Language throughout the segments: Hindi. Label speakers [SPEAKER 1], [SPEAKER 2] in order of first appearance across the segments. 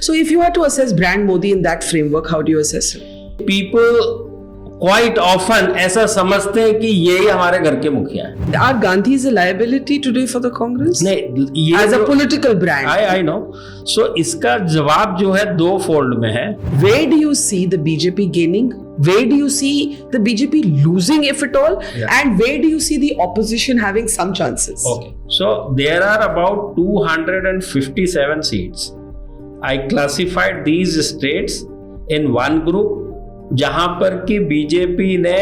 [SPEAKER 1] So if you had to assess brand Modi in that framework, how do you assess him?
[SPEAKER 2] People quite often ऐसा समझते हैं कि यही हमारे घर के मुखिया हैं.
[SPEAKER 1] Are Gandhis a liability today for the Congress?
[SPEAKER 2] नहीं, ये
[SPEAKER 1] as a political brand.
[SPEAKER 2] I know. So इसका जवाब जो है दो फोल्ड में है.
[SPEAKER 1] Where do you see the BJP gaining? Where do you see the BJP losing, if at all?
[SPEAKER 2] Yeah.
[SPEAKER 1] And where do you see the opposition having some chances?
[SPEAKER 2] Okay. So there are about 257 seats. I classified these states in one group जहां पर कि बीजेपी ने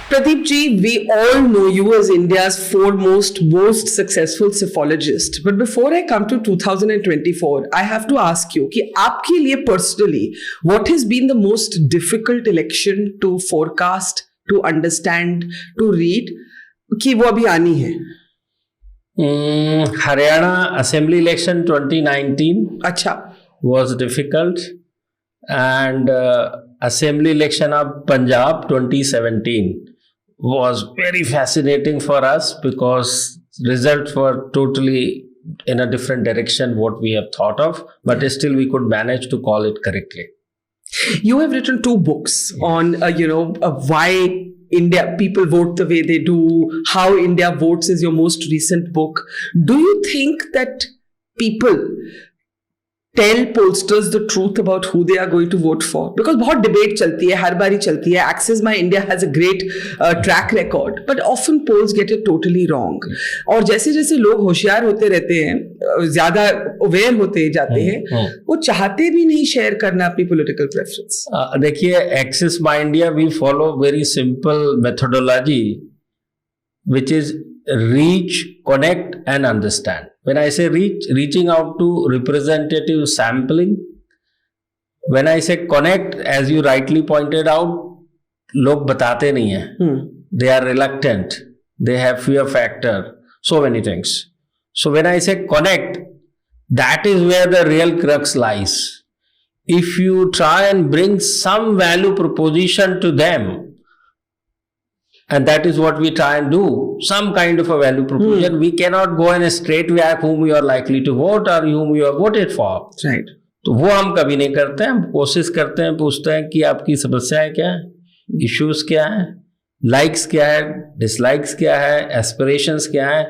[SPEAKER 1] Pradeep ji, we all know you as India's foremost, most successful psephologist. But before I come to 2024, I have to ask you कि आपके लिए personally, what has been the most difficult election to forecast, to understand, to read, कि वो अभी आनी है?
[SPEAKER 2] हरियाणा असेंबली इलेक्शन 2019
[SPEAKER 1] अच्छा
[SPEAKER 2] was difficult, and assembly election of Punjab 2017 was very fascinating for us because results were totally in a different direction what we have thought of, but still we could manage to call it correctly.
[SPEAKER 1] You have written 2 books on why India people vote the way they do, how India votes is your most recent book. Do you think that people tell pollsters the truth about who they are going to vote for? Because बहुत debate चलती है, हर बारी चलती है. Access My India has a great track record, but often polls get it totally wrong. और जैसे जैसे लोग होशियार होते रहते हैं, ज़्यादा aware होते जाते हैं, वो चाहते भी नहीं शेयर करना अपनी political preference.
[SPEAKER 2] देखिए, Access My India we follow very simple methodology, which is reach, connect and understand. When I say reaching out to representative sampling. When I say connect, as you rightly pointed out, लोग बताते नहीं हैं. They are reluctant. They have fear factor. So many things. So when I say connect, that is where the real crux lies. If you try and bring some value proposition to them, and that is what we try and do, some kind of a value proposition. We cannot go in a straight way whom you are likely to vote or whom you have voted for.
[SPEAKER 1] Right.
[SPEAKER 2] तो वो हम कभी नहीं करते हैं. हम कोशिश करते हैं, पूछते हैं कि आपकी समस्याएं क्या है, इश्यूज क्या है, लाइक्स क्या है, डिसलाइक्स क्या है, एस्पिरेशंस क्या है,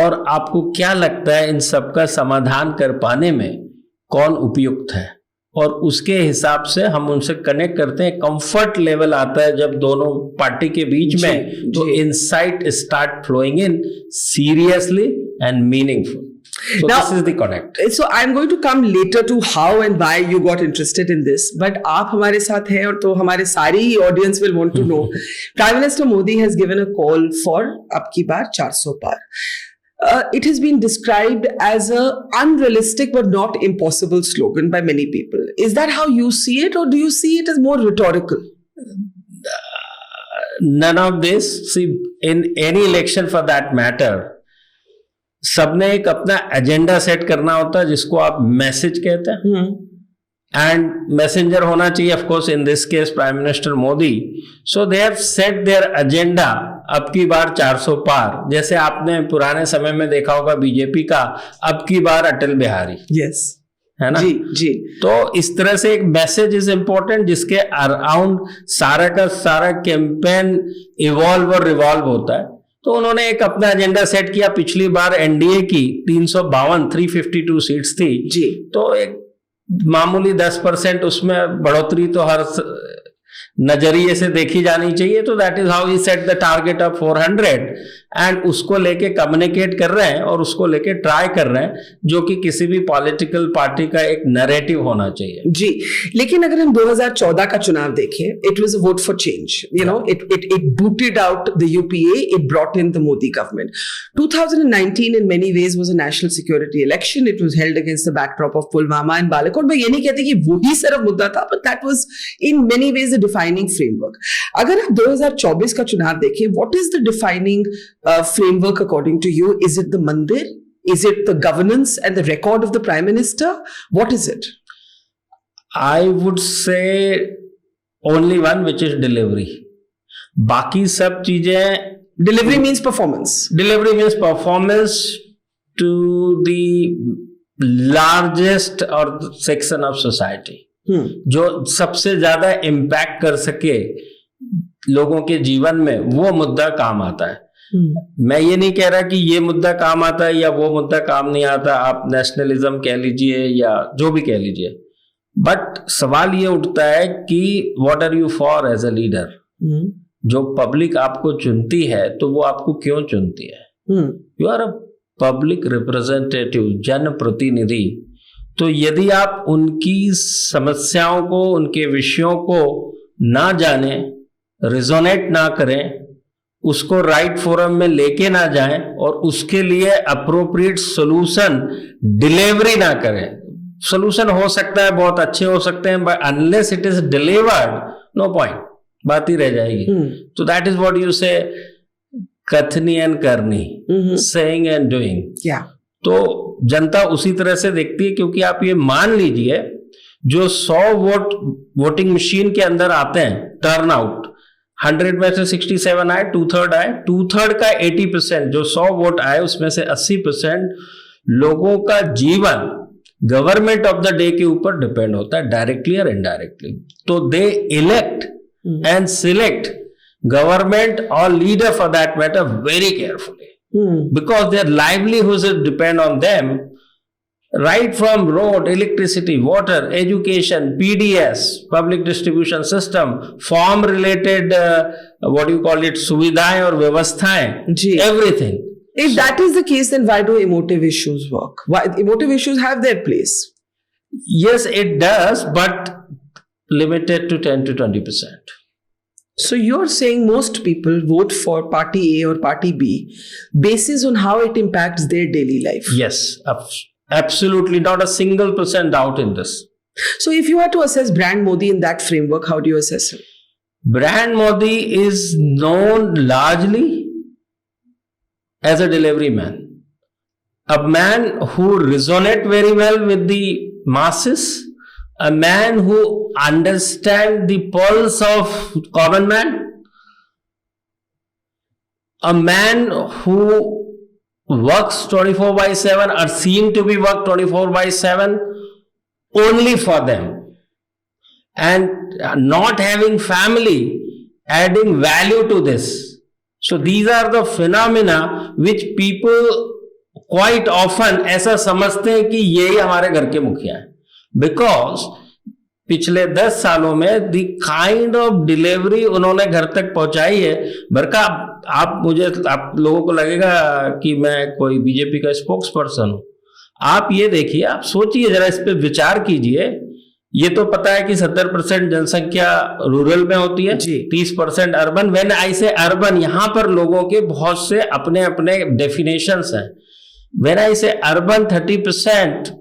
[SPEAKER 2] और आपको क्या लगता है इन सब का समाधान कर पाने में कौन उपयुक्त है, और उसके हिसाब से हम उनसे कनेक्ट करते हैं. कंफर्ट लेवल आता है जब दोनों पार्टी के बीच में, तो insight start flowing in seriously and meaningful. So now, this is the connect.
[SPEAKER 1] So I'm going to come later to how and why you got interested in this. But आप हमारे साथ हैं और तो हमारे सारी audience will want to know. Prime Minister Modi has given a call for अब की बार 400 पार. It has been described as a unrealistic but not impossible slogan by many people. Is that how you see it, or do you see it as more rhetorical?
[SPEAKER 2] None of this. See, in any election for that matter, सबने एक अपना एजेंडा सेट करना होता है जिसको आप मैसेज कहते हैं. एंड मैसेंजर होना चाहिए, of course in this case prime minister Modi. So they have set their agenda अब की बार 400 पार. जैसे आपने पुराने समय में देखा होगा बीजेपी का अब की बार अटल बिहारी.
[SPEAKER 1] यस,
[SPEAKER 2] है ना.
[SPEAKER 1] जी.
[SPEAKER 2] तो इस तरह से एक मैसेज इज इंपॉर्टेंट जिसके अराउंड सारा का सारा कैंपेन इवॉल्व और रिवॉल्व होता है. तो उन्होंने एक अपना एजेंडा सेट किया. पिछली बार एनडीए की 352 सीट्स थी
[SPEAKER 1] जी.
[SPEAKER 2] तो एक मामूली 10% उसमें बढ़ोतरी तो हर नजरिए से देखी जानी चाहिए. तो that is how he set the target of 400 and उसको लेके कम्युनिकेट कर रहे हैं और उसको लेके ट्राई कर रहे हैं, जो कि किसी भी पॉलिटिकल पार्टी का एक नैरेटिव होना चाहिए
[SPEAKER 1] जी. लेकिन अगर हम 2014 का चुनाव देखें, it was a vote for change. You know, it booted out the UPA, it brought in the Modi government. 2019 in many ways was a national security election. It was held against the backdrop of Pulwama and Balakot. मैं ये नहीं कहती कि वही सिर्फ मुद्दा था, but that was in many ways the defining framework. अगर आप 2024 का चुनाव देखें, what is the defining framework according to you? Is it the mandir? Is it the governance and the record of the Prime Minister? What is it?
[SPEAKER 2] I would say only one, which is delivery. बाकी सब चीजें,
[SPEAKER 1] Delivery means performance.
[SPEAKER 2] delivery means performance to the largest or section of society, जो सबसे ज्यादा इम्पैक्ट कर सके लोगों के जीवन में, वो मुद्दा काम आता है. मैं ये नहीं कह रहा कि ये मुद्दा काम आता है या वो मुद्दा काम नहीं आता, आप नेशनलिज्म कह लीजिए या जो भी कह लीजिए, बट सवाल ये उठता है कि what are you for as a leader. जो पब्लिक आपको चुनती है तो वो आपको क्यों चुनती है? You are a public representative, जन प्रतिनिधि. तो यदि आप उनकी समस्याओं को, उनके विषयों को ना जाने, रिजोनेट ना करें, उसको राइट फोरम में लेके ना जाएं और उसके लिए अप्रोप्रिएट सॉल्यूशन डिलीवरी ना करें. सॉल्यूशन हो सकता है, बहुत अच्छे हो सकते हैं, but unless it is delivered, no point, बात ही रह जाएगी. तो दैट इज व्हाट यू से कथनी एंड करनी, सेइंग एंड डूइंग. तो जनता उसी तरह से देखती है, क्योंकि आप ये मान लीजिए जो 100 वोटिंग मशीन के अंदर आते हैं, टर्न आउट 100 में से 67 आए, 2/3 आए, 2/3 का 80%, जो 100 वोट आए उसमें से 80% लोगों का जीवन गवर्नमेंट ऑफ द डे के ऊपर डिपेंड होता है, डायरेक्टली और इनडायरेक्टली. तो they elect and select government or leader for that matter very carefully, because their livelihoods depend on them, right from road, electricity, water, education, PDS, public distribution system, farm related what do you call it, suvidhaएं और व्यवस्थाएं, everything.
[SPEAKER 1] If that is the case, then why do emotive issues work? Why emotive issues have their place?
[SPEAKER 2] Yes, it does, but limited to 10 to 20%.
[SPEAKER 1] So you're saying most people vote for party A or party B basis on how it impacts their daily life?
[SPEAKER 2] Yes, absolutely, not a single % doubt in this.
[SPEAKER 1] So if you had to assess Brand Modi in that framework, how do you assess him?
[SPEAKER 2] Brand Modi is known largely as a delivery man. A man who resonates very well with the masses, a man who understands the pulse of common man, a man who works 24/7 or seem to be work 24/7 only for them, and not having family adding value to this. So these are the phenomena which people quite often ऐसा समझते हैं कि यही हमारे घर के मुखिया हैं. बिकॉज पिछले 10 सालों में द काइंड ऑफ डिलीवरी उन्होंने घर तक पहुंचाई है. बरका आप लोगों को लगेगा कि मैं कोई बीजेपी का स्पोक्स पर्सन हूं. आप ये देखिए, आप सोचिए जरा, इस पे विचार कीजिए. ये तो पता है कि 70% जनसंख्या रूरल में होती है, 30% अर्बन. व्हेन आई से अर्बन, यहां पर लोगों के बहुत से अपने अपने डेफिनेशंस हैं. व्हेन आई से urban 30%,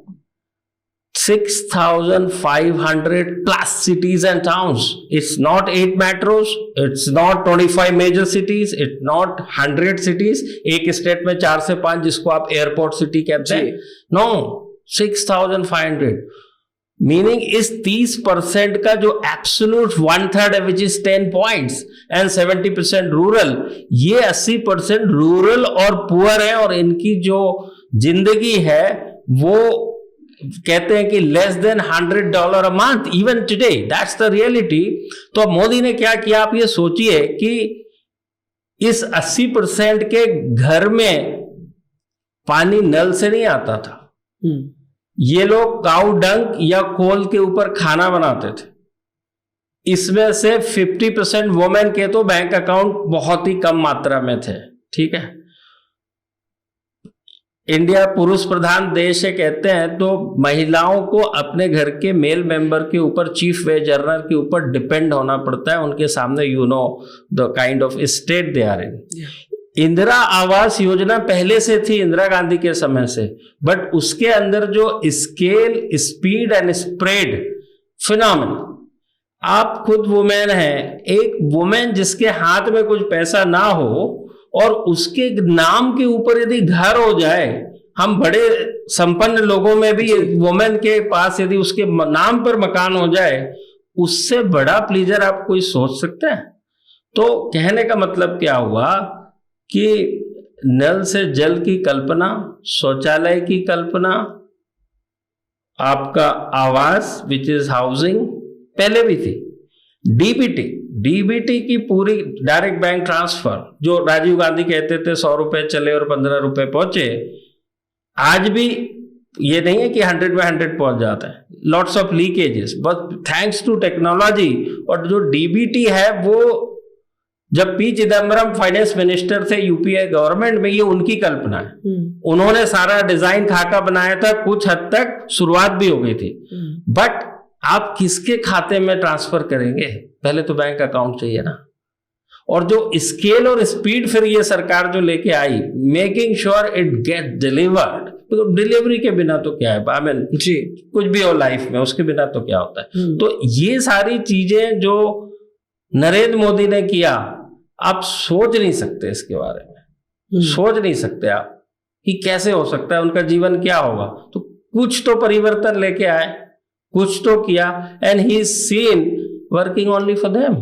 [SPEAKER 2] 6,500 plus cities and towns. It's not 8 metros, it's not 25 major cities, it's not 100 cities. एक स्टेट में 4 से 5 जिसको आप एयरपोर्ट सिटी कहते हैं. No, 6,500. मीनिंग इस 30% का जो absolute 1/3 which is 10 points and 70% rural, ये 80% रूरल और पुअर है, और इनकी जो जिंदगी है वो कहते हैं कि less than $100 a month even today. That's the reality. तो अब मोदी ने क्या किया, आप ये सोचिए कि इस 80% के घर में पानी नल से नहीं आता था. ये लोग काऊ डंक या कोल के ऊपर खाना बनाते थे. इसमें से 50% वुमेन के तो बैंक अकाउंट बहुत ही कम मात्रा में थे. ठीक है, इंडिया पुरुष प्रधान देश है कहते हैं, तो महिलाओं को अपने घर के मेल मेंबर के ऊपर, चीफ वेज अर्नर के ऊपर डिपेंड होना पड़ता है. उनके सामने you know the kind of state they are in. Indira Awas Yojana पहले से थी, इंदिरा गांधी के समय से, बट उसके अंदर जो scale, speed and spread phenomenon. आप खुद वुमेन हैं, एक वुमेन जिसके हाथ में कुछ पैसा ना हो और उसके नाम के ऊपर यदि घर हो जाए, हम बड़े संपन्न लोगों में भी वुमेन के पास यदि उसके नाम पर मकान हो जाए, उससे बड़ा प्लीजर आप कोई सोच सकते हैं? तो कहने का मतलब क्या हुआ कि नल से जल की कल्पना, शौचालय की कल्पना, आपका आवास विच इज हाउसिंग पहले भी थी। डीबीटी की पूरी डायरेक्ट बैंक ट्रांसफर, जो राजीव गांधी कहते थे 100 रुपए चले और 15 रुपए पहुंचे, आज भी ये नहीं है कि 100 में 100 पहुंच जाता है। Lots of leakages, but thanks to technology. और जो डीबीटी है वो जब पी चिदम्बरम फाइनेंस मिनिस्टर थे यूपीए गवर्नमेंट में, ये उनकी कल्पना है। उन्होंने सारा डिजाइन खाका बनाया था, कुछ हद तक शुरुआत भी हो गई थी। बट आप किसके खाते में ट्रांसफर करेंगे? पहले तो बैंक अकाउंट चाहिए ना। और जो स्केल और स्पीड फिर ये सरकार जो लेके आई, making sure it get delivered, तो डिलीवरी के बिना तो क्या है, आई मीन जी कुछ भी हो लाइफ में, उसके बिना तो क्या होता है। तो ये सारी चीजें जो नरेंद्र मोदी ने किया, आप सोच नहीं सकते इसके बारे में, सोच नहीं सकते आप कि कैसे हो सकता है, उनका जीवन क्या होगा। तो कुछ तो परिवर्तन लेके आए, कुछ तो किया, and he is seen working only for them,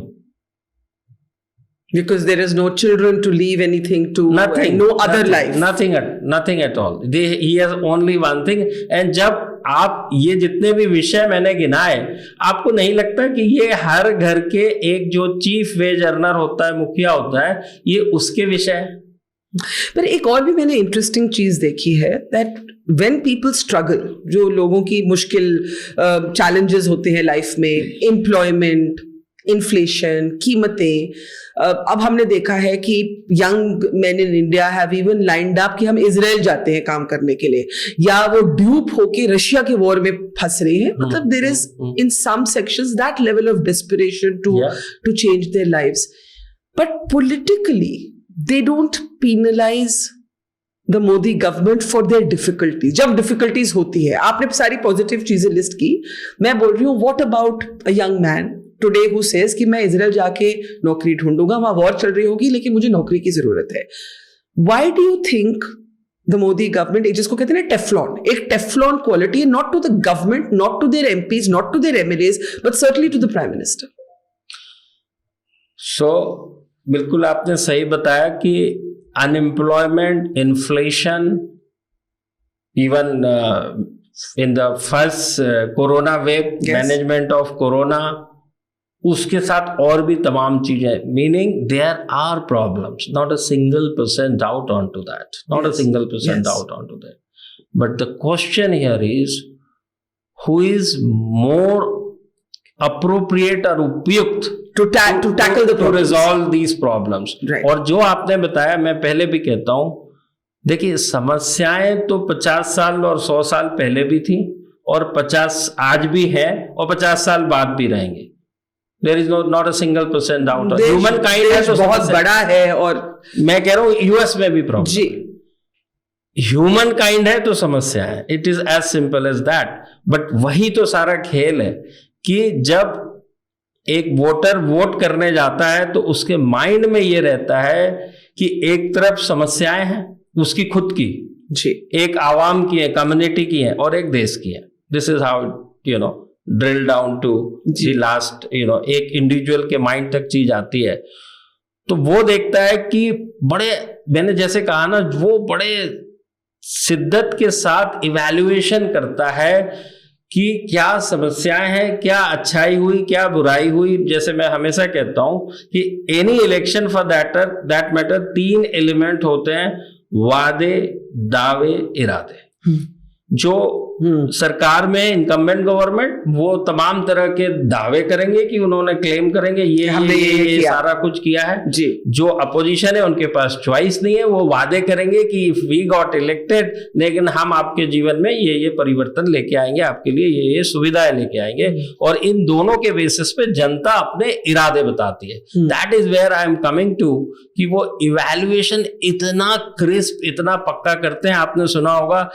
[SPEAKER 1] because there is no children to leave anything to, no other life,
[SPEAKER 2] nothing at all. He has only one thing. And जब आप ये जितने भी विषय मैंने गिनाए, आपको नहीं लगता कि ये हर घर के एक जो चीफ वेज अर्नर होता है, मुखिया होता है, ये उसके विषय है?
[SPEAKER 1] पर एक और भी मैंने इंटरेस्टिंग चीज देखी है, दैट व्हेन पीपल स्ट्रगल, जो लोगों की मुश्किल चैलेंजेस होते हैं लाइफ में, एम्प्लॉयमेंट, इन्फ्लेशन, कीमतें, अब हमने देखा है कि young main in India have even lined up कि हम इजराइल जाते हैं काम करने के लिए, या वो ड्यूप होके रशिया के वॉर में फंस रहे हैं। मतलब there is in some sections that level of desperation to change their lives, but politically they don't penalize the Modi government for their difficulties. जब difficulties होती है, आपने सारी पॉजिटिव चीजें लिस्ट की, मैं बोल रही हूँ what about a young man today who says कि मैं इजराइल जाके नौकरी ढूंढूंगा, वहां वॉर चल रही होगी लेकिन मुझे नौकरी की जरूरत है। Why do you think the Modi government, जिसको कहते हैं ना टेफ्लॉन, एक टेफ्लॉन क्वालिटी है, not to the government, not to their MPs, not to their MLAs, but certainly to the Prime Minister?
[SPEAKER 2] So बिल्कुल आपने सही बताया कि unemployment, inflation, even in the first corona wave, management of corona, उसके साथ और भी तमाम चीजें, meaning there are problems, not a single percent doubt on to that, not a single percent doubt on to that, but the question here is who is more appropriate और उपयुक्त
[SPEAKER 1] to tackle the
[SPEAKER 2] to resolve these problems.
[SPEAKER 1] Right.
[SPEAKER 2] और जो आपने बताया, मैं पहले भी कहता हूं, देखिए समस्याएं तो 50 साल और 100 साल पहले भी थी, और 50 आज भी है, और 50 साल बाद भी रहेंगे। There is not a single percent doubt. Human kind है तो
[SPEAKER 1] बहुत बड़ा है, और
[SPEAKER 2] मैं कह रहा हूं यूएस में भी प्रॉब्लम
[SPEAKER 1] जी,
[SPEAKER 2] ह्यूमन काइंड है तो समस्या है, it is as simple as that. But वही तो सारा खेल है कि जब एक वोटर वोट करने जाता है तो उसके माइंड में ये रहता है कि एक तरफ समस्याएं हैं उसकी खुद की
[SPEAKER 1] जी,
[SPEAKER 2] एक आवाम की है, कम्युनिटी की है, और एक देश की है। This is how drill down to the last, एक इंडिविजुअल के माइंड तक चीज आती है। तो वो देखता है कि बड़े, मैंने जैसे कहा ना, वो बड़े शिद्दत के साथ इवैल्यूएशन करता है कि क्या समस्याएं हैं, क्या अच्छाई हुई, क्या बुराई हुई। जैसे मैं हमेशा कहता हूं कि any election for that matter 3 element होते हैं, वादे, दावे, इरादे। जो सरकार में इनकम्बेंट गवर्नमेंट, वो तमाम तरह के दावे करेंगे कि उन्होंने क्लेम करेंगे ये सारा कुछ किया है जी। जो अपोजिशन है उनके पास चॉइस नहीं है, वो वादे करेंगे कि इफ वी गॉट इलेक्टेड, लेकिन हम आपके जीवन में ये परिवर्तन लेके आएंगे, आपके लिए ये सुविधाएं लेके आएंगे। और इन दोनों के बेसिस पे जनता अपने इरादे बताती है। That is where I am coming to, कि वो इवैल्यूएशन इतना क्रिस्प, इतना पक्का करते हैं। आपने सुना होगा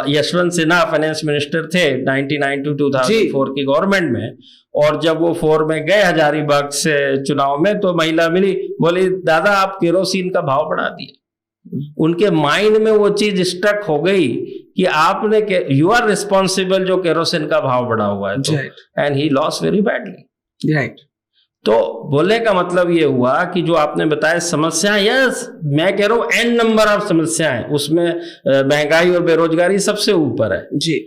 [SPEAKER 2] यशवंत सिन्हा फाइनेंस मिनिस्टर थे 99 to 2004 की गवर्नमेंट में, और जब वो 4 में गए हजारीबाग से चुनाव में, तो महिला मिली, बोली दादा आप केरोसिन का भाव बढ़ा दिए। उनके माइंड में वो चीज स्टक हो गई कि आपने यू आर रिस्पॉन्सिबल जो केरोसिन का भाव बढ़ा हुआ है, तो and he loss very badly,
[SPEAKER 1] right.
[SPEAKER 2] तो बोलने का मतलब ये हुआ कि जो आपने बताया समस्याएं, यस मैं कह रहा हूं एन नंबर ऑफ समस्याएं, उसमें महंगाई और बेरोजगारी सबसे ऊपर है
[SPEAKER 1] जी,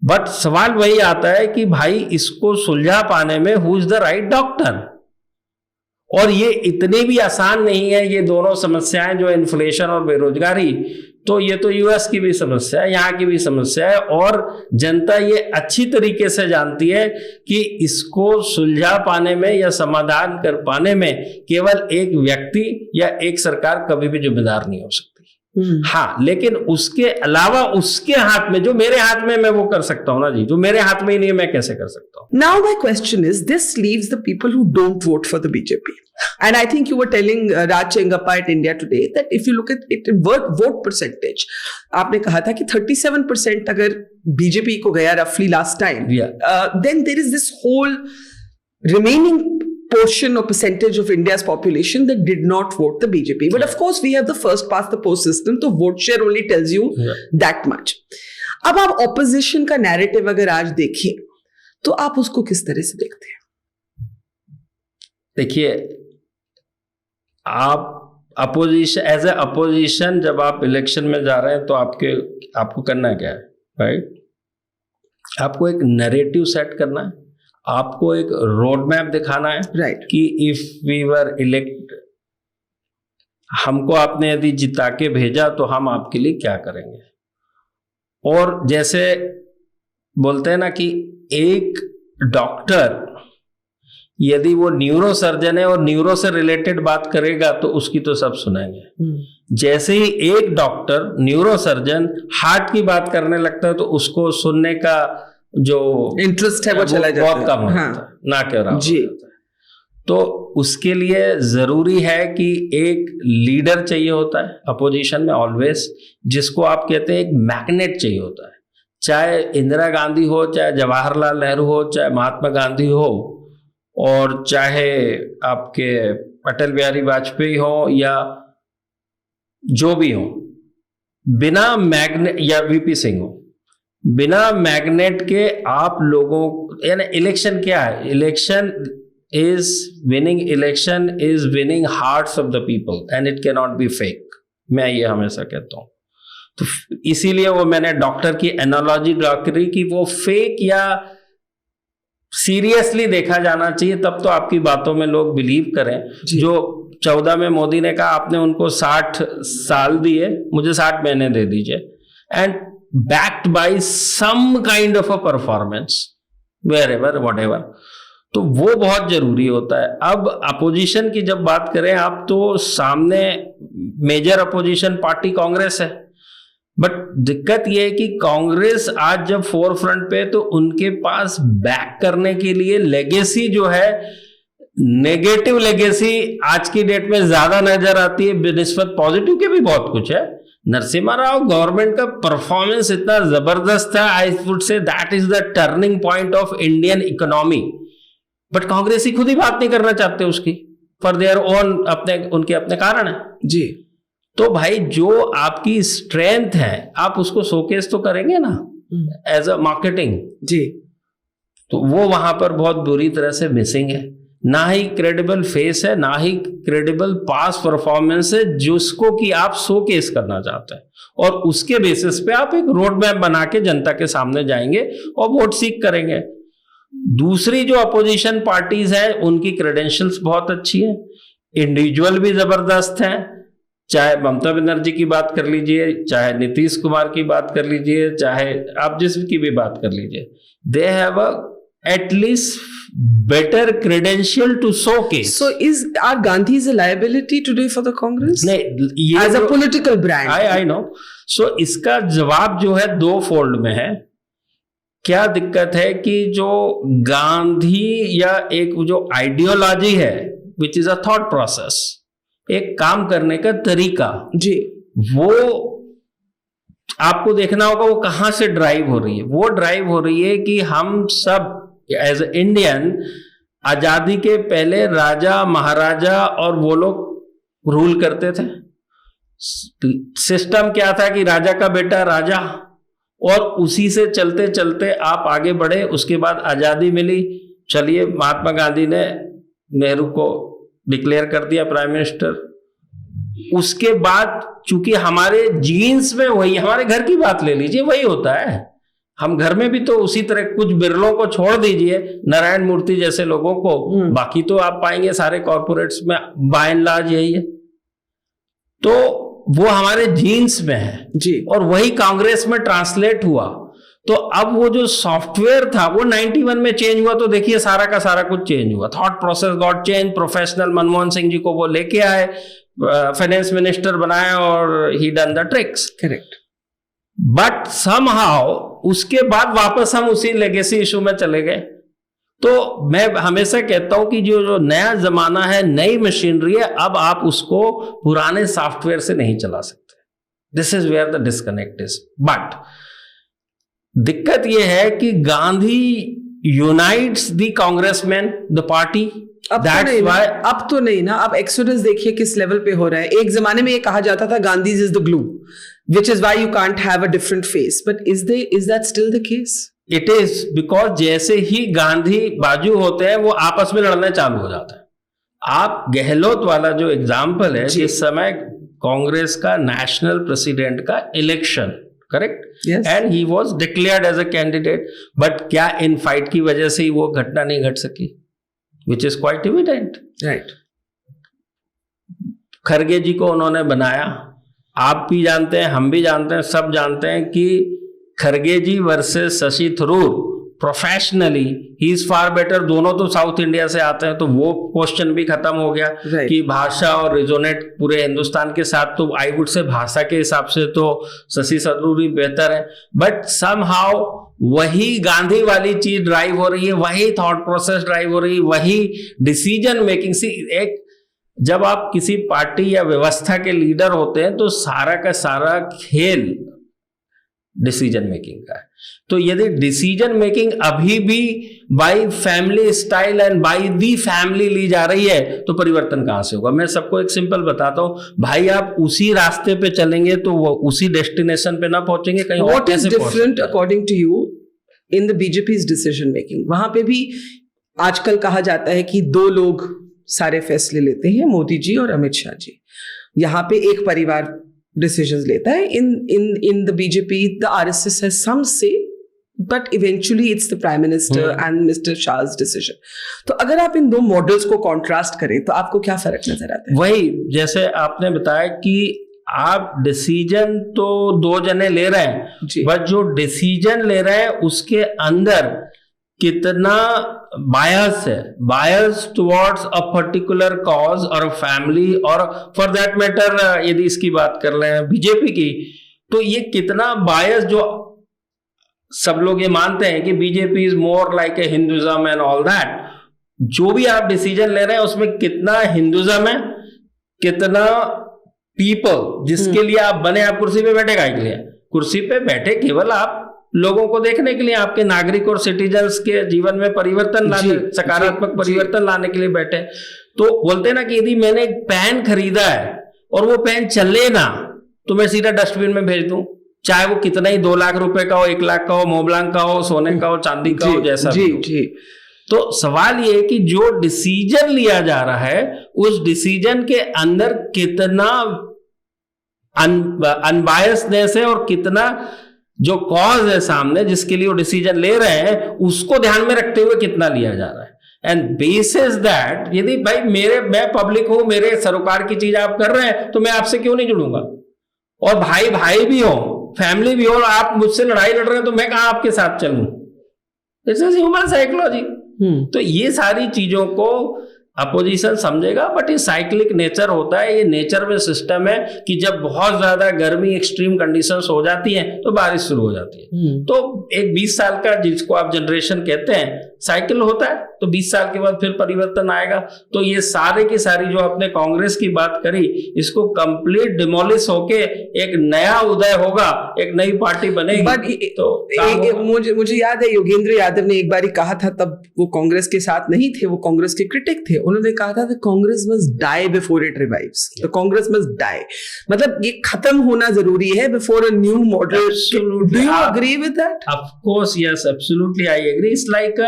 [SPEAKER 2] बट सवाल वही आता है कि भाई इसको सुलझा पाने में who is the right doctor. और ये इतनी भी आसान नहीं है, ये दोनों समस्याएं जो इन्फ्लेशन और बेरोजगारी, तो ये तो यूएस की भी समस्या है, यहाँ की भी समस्या है, और जनता ये अच्छी तरीके से जानती है कि इसको सुलझा पाने में या समाधान कर पाने में केवल एक व्यक्ति या एक सरकार कभी भी जिम्मेदार नहीं हो सकती। हाँ, लेकिन उसके अलावा उसके हाथ में, जो मेरे हाथ में मैं वो कर सकता हूं ना जी, जो मेरे हाथ में ही नहीं है मैं कैसे कर सकता हूं।
[SPEAKER 1] Now my question is, this leaves the people who don't vote for the BJP. And I think you were telling Raj Chengappa at India Today that if you look at it in vote percentage, आपने कहा था कि 37% अगर BJP को गया roughly last time, then there is this whole remaining portion or percentage of India's population that did not vote the BJP. But of course, we have the first past the post system, so vote share only tells you that much. अब आप opposition का narrative अगर आज देखें, तो आप उसको किस तरह से देखते हैं?
[SPEAKER 2] देखिए, आप अपोजिशन, एज ए अपोजिशन जब आप इलेक्शन में जा रहे हैं तो आपको करना क्या है, राइट? आपको एक नैरेटिव सेट करना है, आपको एक रोड मैप दिखाना है,
[SPEAKER 1] राइट,
[SPEAKER 2] कि इफ वी वर इलेक्ट, हमको आपने यदि जिता के भेजा तो हम आपके लिए क्या करेंगे। और जैसे बोलते हैं ना कि एक डॉक्टर यदि वो न्यूरो सर्जन है और न्यूरो से रिलेटेड बात करेगा तो उसकी तो सब सुनेंगे। जैसे ही एक डॉक्टर न्यूरो सर्जन हार्ट की बात करने लगता है तो उसको सुनने का जो
[SPEAKER 1] इंटरेस्ट है वो चला जाता है,
[SPEAKER 2] बहुत कम होता है, ना कह रहा जी। तो उसके लिए जरूरी है कि एक लीडर चाहिए होता है अपोजिशन में ऑलवेज, जिसको आप कहते हैं एक मैग्नेट चाहिए होता है। चाहे इंदिरा गांधी हो, चाहे जवाहरलाल नेहरू हो, चाहे महात्मा गांधी हो, और चाहे आपके अटल बिहारी वाजपेयी हो या जो भी हो, बिना मैग्नेट, या वीपी सिंह हो, बिना मैग्नेट के आप लोगों, यानी इलेक्शन क्या है, election is winning hearts of the people and it can not be fake. मैं ये हमेशा कहता हूं, तो इसीलिए वो मैंने डॉक्टर की एनालॉजी ड्रॉ करी कि वो फेक या सीरियसली देखा जाना चाहिए, तब तो आपकी बातों में लोग बिलीव करें। जो 14 में मोदी ने कहा आपने उनको 60 साल दिए, मुझे 60 महीने दे दीजिए, and backed by some kind of a performance wherever whatever, तो वो बहुत जरूरी होता है। अब अपोजिशन की जब बात करें आप, तो सामने मेजर अपोजिशन पार्टी कांग्रेस है, बट दिक्कत ये है कि कांग्रेस आज जब फोर फ्रंट पे, तो उनके पास बैक करने के लिए लेगेसी जो है, नेगेटिव लेगेसी आज की डेट में ज्यादा नजर आती है बिनिस्बत पॉजिटिव के भी बहुत कुछ है। नरसिम्हा राव गवर्नमेंट का परफॉर्मेंस इतना जबरदस्त था, I would say that is the turning point of Indian economy, but Congress ही खुद ही बात नहीं करना चाहते उसकी, फॉर देयर ओन, उनके अपने कारण है
[SPEAKER 1] जी।
[SPEAKER 2] तो भाई जो आपकी स्ट्रेंथ है आप उसको शोकेस तो करेंगे ना एज अ मार्केटिंग जी, तो वो वहां पर बहुत बुरी तरह से मिसिंग है। ना ही क्रेडिबल फेस है, ना ही क्रेडिबल पास परफॉर्मेंस है जिसको कि आप शोकेस करना चाहते हैं, और उसके बेसिस पे आप एक रोड मैप बना के जनता के सामने जाएंगे और वोट सीख करेंगे। दूसरी जो अपोजिशन पार्टीज हैं उनकी क्रेडेंशियल्स बहुत अच्छी है, इंडिविजुअल भी जबरदस्त हैं, चाहे ममता बनर्जी की बात कर लीजिए, चाहे नीतीश कुमार की बात कर लीजिए, चाहे आप जिसकी भी बात कर लीजिए, they have a at least better credential to showcase.
[SPEAKER 1] So are Gandhis a liability today for the Congress?
[SPEAKER 2] नहीं,
[SPEAKER 1] as a political brand.
[SPEAKER 2] I know. So इसका जवाब जो है दो फोल्ड में है। क्या दिक्कत है कि जो गांधी या एक जो आइडियोलॉजी है, which is a thought process, एक काम करने का तरीका
[SPEAKER 1] जी, वो
[SPEAKER 2] आपको देखना होगा वो कहां से ड्राइव हो रही है। वो ड्राइव हो रही है कि हम सब एज इंडियन, आजादी के पहले राजा महाराजा और वो लोग रूल करते थे, सिस्टम क्या था कि राजा का बेटा राजा, और उसी से चलते चलते आप आगे बढ़े। उसके बाद आजादी मिली, चलिए महात्मा गांधी ने नेहरू को डिक्लेयर कर दिया प्राइम मिनिस्टर। उसके बाद चूंकि हमारे जीन्स में वही, हमारे घर की बात ले लीजिए, वही होता है। हम घर में भी तो उसी तरह, कुछ बिरलों को छोड़ दीजिए, नारायण मूर्ति जैसे लोगों को, बाकी तो आप पाएंगे सारे कॉर्पोरेट्स में बाय एंड लार्ज यही है। तो वो हमारे जीन्स में है
[SPEAKER 1] जी,
[SPEAKER 2] और वही कांग्रेस में ट्रांसलेट हुआ। तो अब वो जो सॉफ्टवेयर था वो 91 में चेंज हुआ, तो देखिए सारा का सारा कुछ चेंज हुआ। Thought process got change. Professional Manmohan Singh ji को वो लेके आए, फाइनेंस मिनिस्टर बनाया और he done the tricks.
[SPEAKER 1] Correct.
[SPEAKER 2] But somehow उसके बाद वापस हम उसी लेगेसी इशू में चले गए। तो मैं हमेशा कहता हूं कि जो नया जमाना है, नई मशीनरी है, अब आप उसको पुराने सॉफ्टवेयर से नहीं चला सकते। This is where the disconnect is. But दिक्कत यह है कि Gandhi unites the Congressman, the party.
[SPEAKER 1] अब तो नहीं ना। अब एक्सोडस देखिए किस लेवल पे हो रहा है। एक जमाने में ये कहा जाता था Gandhi is the glue, which is why you can't have a different face. But is that still the case?
[SPEAKER 2] It is, because जैसे ही गांधी बाजू होते हैं वो आपस में लड़ने चालू हो जाते हैं। आप गहलोत वाला जो एग्जाम्पल है, जिस समय कांग्रेस का नेशनल प्रेसिडेंट का election, correct, and he was declared as a candidate, but क्या इन फाइट की वजह से ही वो घटना नहीं घट सकी, which is quite evident,
[SPEAKER 1] right.
[SPEAKER 2] Kharge ji को उन्होंने बनाया, आप भी जानते हैं, हम भी जानते हैं, सब जानते हैं कि Kharge ji versus Shashi Tharoor professionally he is far better. दोनों तो साउथ इंडिया से आते हैं, तो वो क्वेश्चन भी खत्म हो गया कि भाषा और रिजोनेट पूरे हिंदुस्तान के साथ। तो आई वुड से भाषा के हिसाब से तो शशि थरूर ही बेहतर है। बट समहाउ वही गांधी वाली चीज ड्राइव हो रही है, वही थॉट प्रोसेस ड्राइव हो रही है, वही डिसीजन मेकिंग। सी, एक जब आप किसी पार्टी या व्यवस्था के लीडर होते हैं तो सारा का सारा खेल डिसीजन मेकिंग का है। तो यदि डिसीजन मेकिंग अभी भी by family style and by the family ली जा रही है, तो परिवर्तन कहां से होगा? मैं सबको एक सिंपल बताता हूं भाई, आप उसी रास्ते पे चलेंगे तो वो उसी डेस्टिनेशन पे ना पहुंचेंगे, कहीं और कैसे पहुंचेंगे?
[SPEAKER 1] What is different according to you in the BJP's decision making? वहां पे भी आजकल कहा जाता है कि दो लोग सारे फैसले लेते हैं, मोदी जी और अमित शाह जी। यहाँ पे एक परिवार डिसीजंस लेता है। In the BJP the RSS has some say, but eventually it's the Prime Minister and Mr. Shah's decision. तो अगर आप इन दो मॉडल्स को कॉन्ट्रास्ट करें तो आपको क्या फर्क नजर आता है?
[SPEAKER 2] वही, जैसे आपने बताया कि आप डिसीजन तो दो जने ले रहे हैं, बट जो डिसीजन ले रहे हैं उसके अंदर कितना बायस है, bias towards a particular cause और फैमिली, और फॉर दैट मैटर यदि इसकी बात कर रहे हैं बीजेपी की, तो ये कितना बायस, जो सब लोग ये मानते हैं कि BJP is more like a Hinduism and all that. जो भी आप डिसीजन ले रहे हैं उसमें कितना हिंदुइज्म है, कितना पीपल जिसके लिए आप बने। आप कुर्सी पे बैठे काहे के लिए? कुर्सी पे बैठे केवल आप लोगों को देखने के लिए, आपके नागरिक और सिटीजन्स के जीवन में परिवर्तन लाने, सकारात्मक परिवर्तन लाने के लिए बैठे। तो बोलते हैं ना कि यदि मैंने एक पेन खरीदा है और वो पेन चले ना, तो मैं सीधा डस्टबिन में भेज दूं, चाहे वो कितना ही 2 लाख रुपए का हो, 1 लाख का हो, मोबलांक का हो, सोने का हो, चांदी का हो, जैसा भी हो। तो सवाल ये है कि जो डिसीजन लिया जा रहा है उस डिसीजन के अंदर कितना अनबायसनेस है और कितना जो कॉज है सामने जिसके लिए वो डिसीजन ले रहे हैं उसको ध्यान में रखते हुए कितना लिया जा रहा है। एंड बेसिस दैट, यदि भाई मैं पब्लिक हूं, मेरे सरोकार की चीज आप कर रहे हैं, तो मैं आपसे क्यों नहीं जुड़ूंगा? और भाई भी हो, फैमिली भी हो, और आप मुझसे लड़ाई लड़ रहे हैं, तो मैं कहां आपके साथ चलूं? This is human psychology. तो ये सारी चीजों को अपोजिशन समझेगा, बट ये साइक्लिक नेचर होता है, ये नेचर में सिस्टम है कि जब बहुत ज्यादा गर्मी, एक्सट्रीम कंडीशंस हो जाती हैं तो बारिश शुरू हो जाती है। तो एक 20 साल का, जिसको आप जनरेशन कहते हैं, साइकिल होता है, तो 20 साल के बाद फिर परिवर्तन आएगा। तो ये सारे की सारी जो आपने कांग्रेस की बात करी, इसको कंप्लीट डिमोलिश होके एक नया उदय होगा, एक नई पार्टी बनेगी।
[SPEAKER 1] बट मुझे याद है योगेंद्र यादव ने एक बार कहा था, तब वो कांग्रेस के साथ नहीं थे, वो कांग्रेस के क्रिटिक थे, उन्होंने कहा था Congress must die before it revives, the Congress must die, मतलब ये खत्म होना जरूरी है before a new model. Do you agree with that?
[SPEAKER 2] Of course yes, absolutely I agree. It's like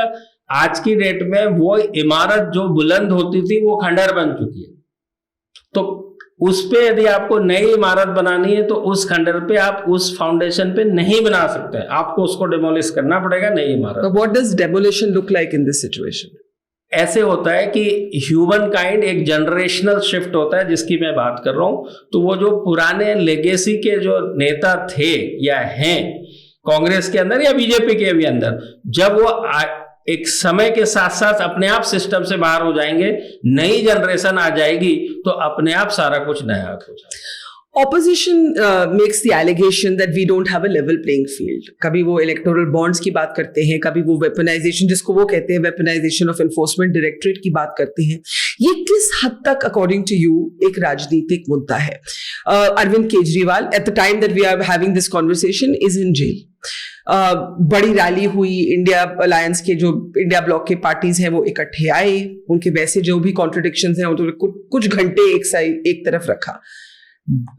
[SPEAKER 2] आज की डेट में वो इमारत जो बुलंद होती थी वो खंडहर बन चुकी है, तो उस पे यदि आपको नई इमारत बनानी है तो उस खंडहर पे आप उस फाउंडेशन पे नहीं बना सकते, आपको उसको डेमोलिश करना पड़ेगा, नई इमारत।
[SPEAKER 1] What does demolition look like in this situation?
[SPEAKER 2] ऐसे होता है कि ह्यूमन काइंड एक जनरेशनल शिफ्ट होता है जिसकी मैं बात कर रहा हूं। तो वो जो पुराने लेगेसी के जो नेता थे या हैं कांग्रेस के अंदर या बीजेपी के भी अंदर, जब वो एक समय के साथ साथ अपने आप सिस्टम से बाहर हो जाएंगे, नई जनरेशन आ जाएगी तो अपने आप सारा कुछ नया हो जाएगा।
[SPEAKER 1] Opposition makes the allegation that we don't have a level playing field. कभी वो electoral bonds की बात करते हैं, कभी वो weaponization, जिसको वो कहते हैं weaponization of enforcement directorate की बात करते हैं। ये किस हद तक according to you एक राजनीतिक मुद्दा है? Arvind Kejriwal at the time that we are having this conversation is in jail. बड़ी रैली हुई, इंडिया अलायंस के जो इंडिया ब्लॉक के पार्टीज हैं वो इकट्ठे आए, उनके वैसे जो भी कॉन्ट्रडिक्शंस हैं उन्होंने कुछ घंटे एक तरफ रखा।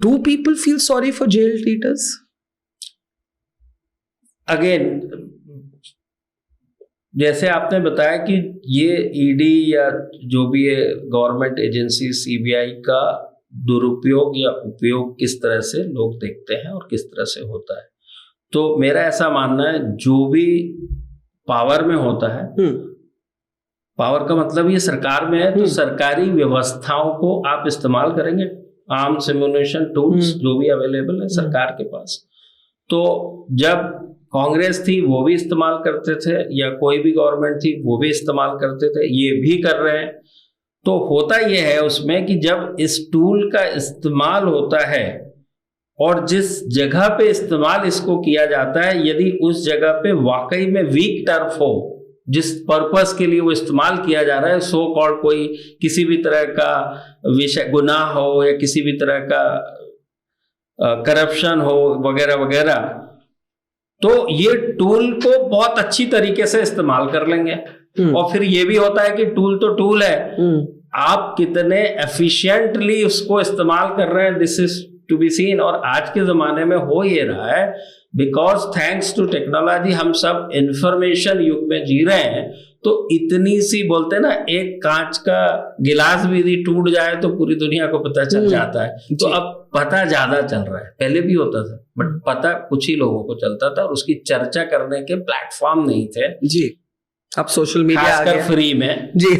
[SPEAKER 1] Do people feel sorry for jailed leaders?
[SPEAKER 2] Again, जैसे आपने बताया कि ये ईडी या जो भी है गवर्नमेंट एजेंसी सीबीआई का दुरुपयोग या उपयोग किस तरह से लोग देखते हैं और किस तरह से होता है, तो मेरा ऐसा मानना है जो भी पावर में होता है, पावर का मतलब ये सरकार में है तो सरकारी व्यवस्थाओं को आप इस्तेमाल करेंगे, आर्म सिमुलेशन टूल्स जो भी अवेलेबल है सरकार के पास। तो जब कांग्रेस थी वो भी इस्तेमाल करते थे, या कोई भी गवर्नमेंट थी वो भी इस्तेमाल करते थे, ये भी कर रहे हैं। तो होता ये है उसमें कि जब इस टूल का इस्तेमाल होता है और जिस जगह पे इस्तेमाल इसको किया जाता है, यदि उस जगह पे वाकई में वीक टर्फ हो, जिस पर्पस के लिए वो इस्तेमाल किया जा रहा है, सो कॉल्ड कोई किसी भी तरह का विषय गुनाह हो या किसी भी तरह का करप्शन हो वगैरह वगैरह, तो ये टूल को बहुत अच्छी तरीके से इस्तेमाल कर लेंगे। और फिर ये भी होता है कि टूल तो टूल है, आप कितने एफिशिएंटली उसको इस्तेमाल कर रहे हैं, this is to be seen. और आज के जमाने में हो ये रहा है बिकॉज थैंक्स टू टेक्नोलॉजी हम सब इंफॉर्मेशन युग में जी रहे हैं, तो इतनी सी बोलते हैं ना, एक कांच का गिलास भी यदि टूट जाए तो पूरी दुनिया को पता चल जाता है। तो अब पता ज्यादा चल रहा है, पहले भी होता था बट पता कुछ ही लोगों को चलता था और उसकी चर्चा करने के प्लेटफॉर्म नहीं थे
[SPEAKER 1] जी। अब सोशल मीडिया आ गया
[SPEAKER 2] फ्री में
[SPEAKER 1] जी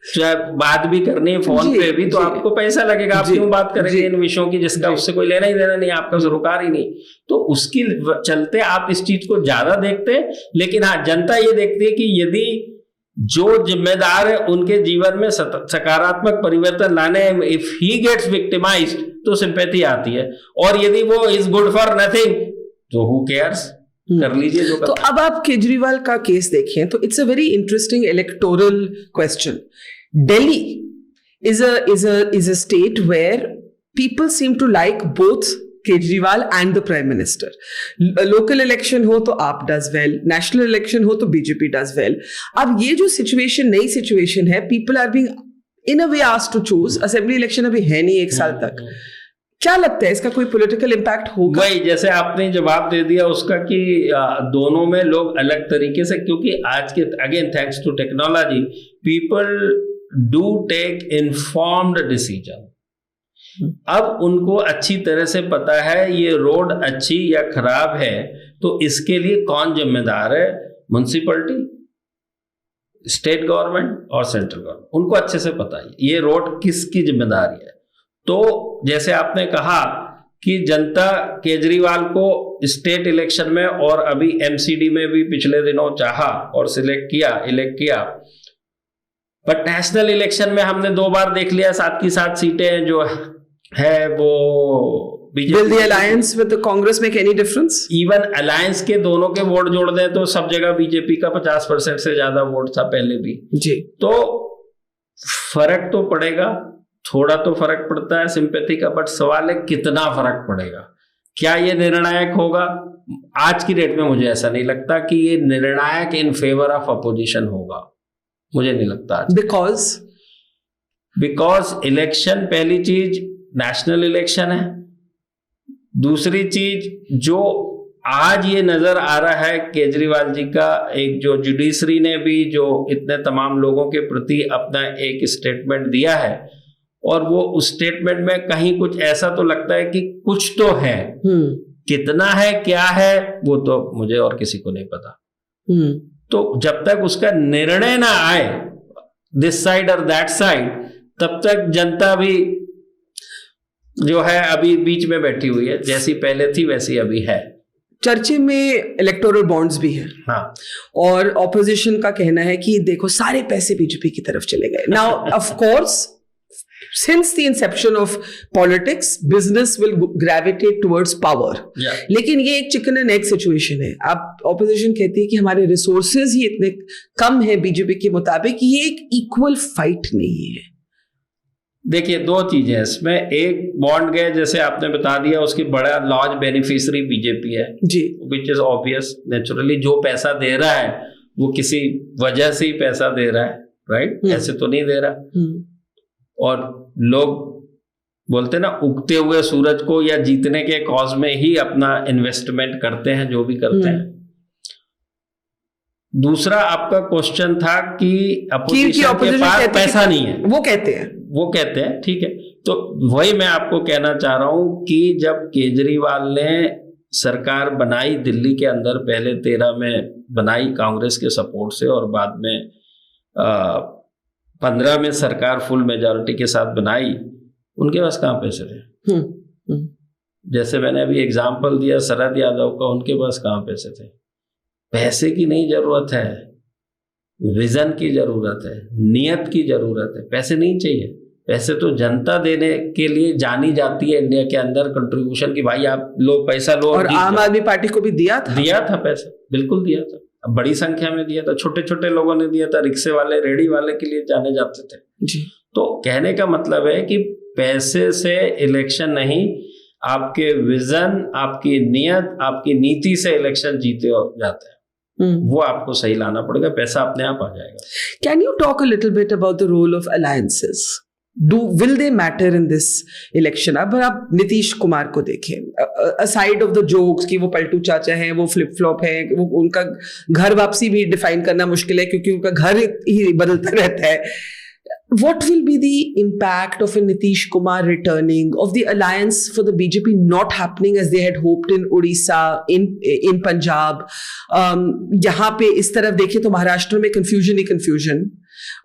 [SPEAKER 2] चाहे बात भी करनी है फोन पे भी तो आपको पैसा लगेगा, आप क्यों बात करेंगे इन विषयों की जिसका उससे कोई लेना ही देना नहीं, आपका सरोकार ही नहीं। तो उसकी चलते आप इस चीज को ज्यादा देखते हैं। लेकिन हाँ, जनता ये देखती है कि यदि जो जिम्मेदार है उनके जीवन में सकारात्मक परिवर्तन लाने, इफ ही गेट्स विक्टिमाइज्ड तो सिंपैथी आती है, और यदि वो इज गुड फॉर नथिंग तो हु केयर्स, कर लीजिए जो
[SPEAKER 1] तो अब आप केजरीवाल का केस देखें तो it's a very interesting electoral question. Delhi is a state where people seem to like both Kejriwal and the Prime Minister. Local election हो तो आप does well, national election हो तो BJP does well. अब ये जो situation, नई situation है, people are being in a way asked to choose. Assembly election अभी है नहीं एक साल तक। क्या लगता है इसका कोई पॉलिटिकल इम्पैक्ट होगा?
[SPEAKER 2] वही जैसे आपने जवाब दे दिया उसका कि दोनों में लोग अलग तरीके से, क्योंकि आज के again thanks to technology people do take informed decision. अब उनको अच्छी तरह से पता है ये रोड अच्छी या खराब है तो इसके लिए कौन जिम्मेदार है, म्युनिसिपैलिटी, स्टेट गवर्नमेंट और सेंट्रल गवर्नमेंट, उनको अच्छे से पता है ये रोड किसकी जिम्मेदारी है। तो जैसे आपने कहा कि जनता केजरीवाल को स्टेट इलेक्शन में और अभी एमसीडी में भी पिछले दिनों चाहा और इलेक्ट किया, बट नेशनल इलेक्शन में हमने 2 बार देख लिया, 7 की 7 सीटें जो है वो
[SPEAKER 1] Will the alliance with the Congress make any difference?
[SPEAKER 2] Even alliance के दोनों के वोट जोड़ दें तो सब जगह बीजेपी का 50% से ज्यादा वोट था पहले भी
[SPEAKER 1] जी। तो
[SPEAKER 2] फर्क तो पड़ेगा, थोड़ा तो फर्क पड़ता है सिंपैथी का, बट सवाल है कितना फर्क पड़ेगा, क्या ये निर्णायक होगा? आज की डेट में मुझे ऐसा नहीं लगता कि ये निर्णायक इन फेवर ऑफ अपोजिशन होगा, मुझे नहीं लगता। बिकॉज इलेक्शन पहली चीज नेशनल इलेक्शन है, दूसरी चीज जो आज ये नजर आ रहा है केजरीवाल जी का एक जो जुडिशरी ने भी जो इतने तमाम लोगों के प्रति अपना एक स्टेटमेंट दिया है, और वो उस स्टेटमेंट में कहीं कुछ ऐसा तो लगता है कि कुछ तो है, कितना है क्या है वो तो मुझे और किसी को नहीं पता। तो जब तक उसका निर्णय ना आए दिस साइड और दैट साइड, तब तक जनता भी जो है अभी बीच में बैठी हुई है, जैसी पहले थी वैसी अभी है।
[SPEAKER 1] चर्चे में इलेक्टोरल बॉन्ड्स भी हैं।
[SPEAKER 2] हाँ,
[SPEAKER 1] और ऑपोजिशन का कहना है कि देखो सारे पैसे बीजेपी की तरफ चले गए। Now of course since the inception of politics, business will gravitate towards power.
[SPEAKER 2] Yeah.
[SPEAKER 1] लेकिन ये एक चिकन एंड एग सिचुएशन है। आप ऑपोजिशन कहती है कि हमारे रिसोर्सेज ही इतने कम है बीजेपी के मुताबिक, ये एक इक्वल फाइट नहीं है।
[SPEAKER 2] देखिए दो चीजें हैं इसमें, एक बॉन्ड गए जैसे आपने बता दिया, उसकी बड़ा लार्ज बेनिफिशियरी बीजेपी है जी, विच इज ऑब्वियस, नेचुरली जो पैसा दे रहा है वो किसी वजह से ही पैसा दे रहा है, राइट? ऐसे तो नहीं दे रहा। और लोग बोलते ना उगते हुए सूरज को या जीतने के कॉज में ही अपना इन्वेस्टमेंट करते हैं, जो भी करते हैं। दूसरा आपका क्वेश्चन था कि अपोजिशन के पास पैसा नहीं है, वो कहते हैं ठीक है। तो वही मैं आपको कहना चाह रहा हूं कि जब केजरीवाल ने सरकार बनाई दिल्ली के अंदर, पहले 13 में बनाई कांग्रेस के सपोर्ट से, और बाद में 15 में सरकार फुल मेजॉरिटी के साथ बनाई, उनके पास कहाँ पैसे थे? जैसे मैंने अभी एग्जाम्पल दिया शरद यादव का, उनके पास कहाँ पैसे थे? पैसे की नहीं जरूरत है, विजन की जरूरत है, नियत की जरूरत है। पैसे नहीं चाहिए, पैसे तो जनता देने के लिए जानी जाती है इंडिया के अंदर, कंट्रीब्यूशन की, भाई आप लो पैसा लो।
[SPEAKER 1] और आम आदमी पार्टी को भी दिया था
[SPEAKER 2] पैसा, बिल्कुल दिया था, बड़ी संख्या में दिया था, छोटे छोटे लोगों ने दिया था, रिक्शे वाले रेडी वाले के लिए जाने जाते थे जी। तो कहने का मतलब है कि पैसे से इलेक्शन नहीं, आपके विजन, आपकी नियत, आपकी नीति से इलेक्शन जीते जाते हैं। वो आपको सही लाना पड़ेगा, पैसा अपने आप आ जाएगा।
[SPEAKER 1] Can you talk a little bit about the role of alliances? will they matter in this election? अब आप नीतीश कुमार को देखें, aside of the jokes कि वो पलटू चाचा हैं, वो फ्लिप फ्लॉप है, वो उनका घर वापसी भी डिफाइन करना मुश्किल है क्योंकि उनका घर ही बदलता रहता है। What will be the impact of a Nitish Kumar returning, of the alliance for the BJP not happening as they had hoped in Odisha, in Punjab? यहाँ पे इस तरफ देखें तो महाराष्ट्र में confusion ही confusion,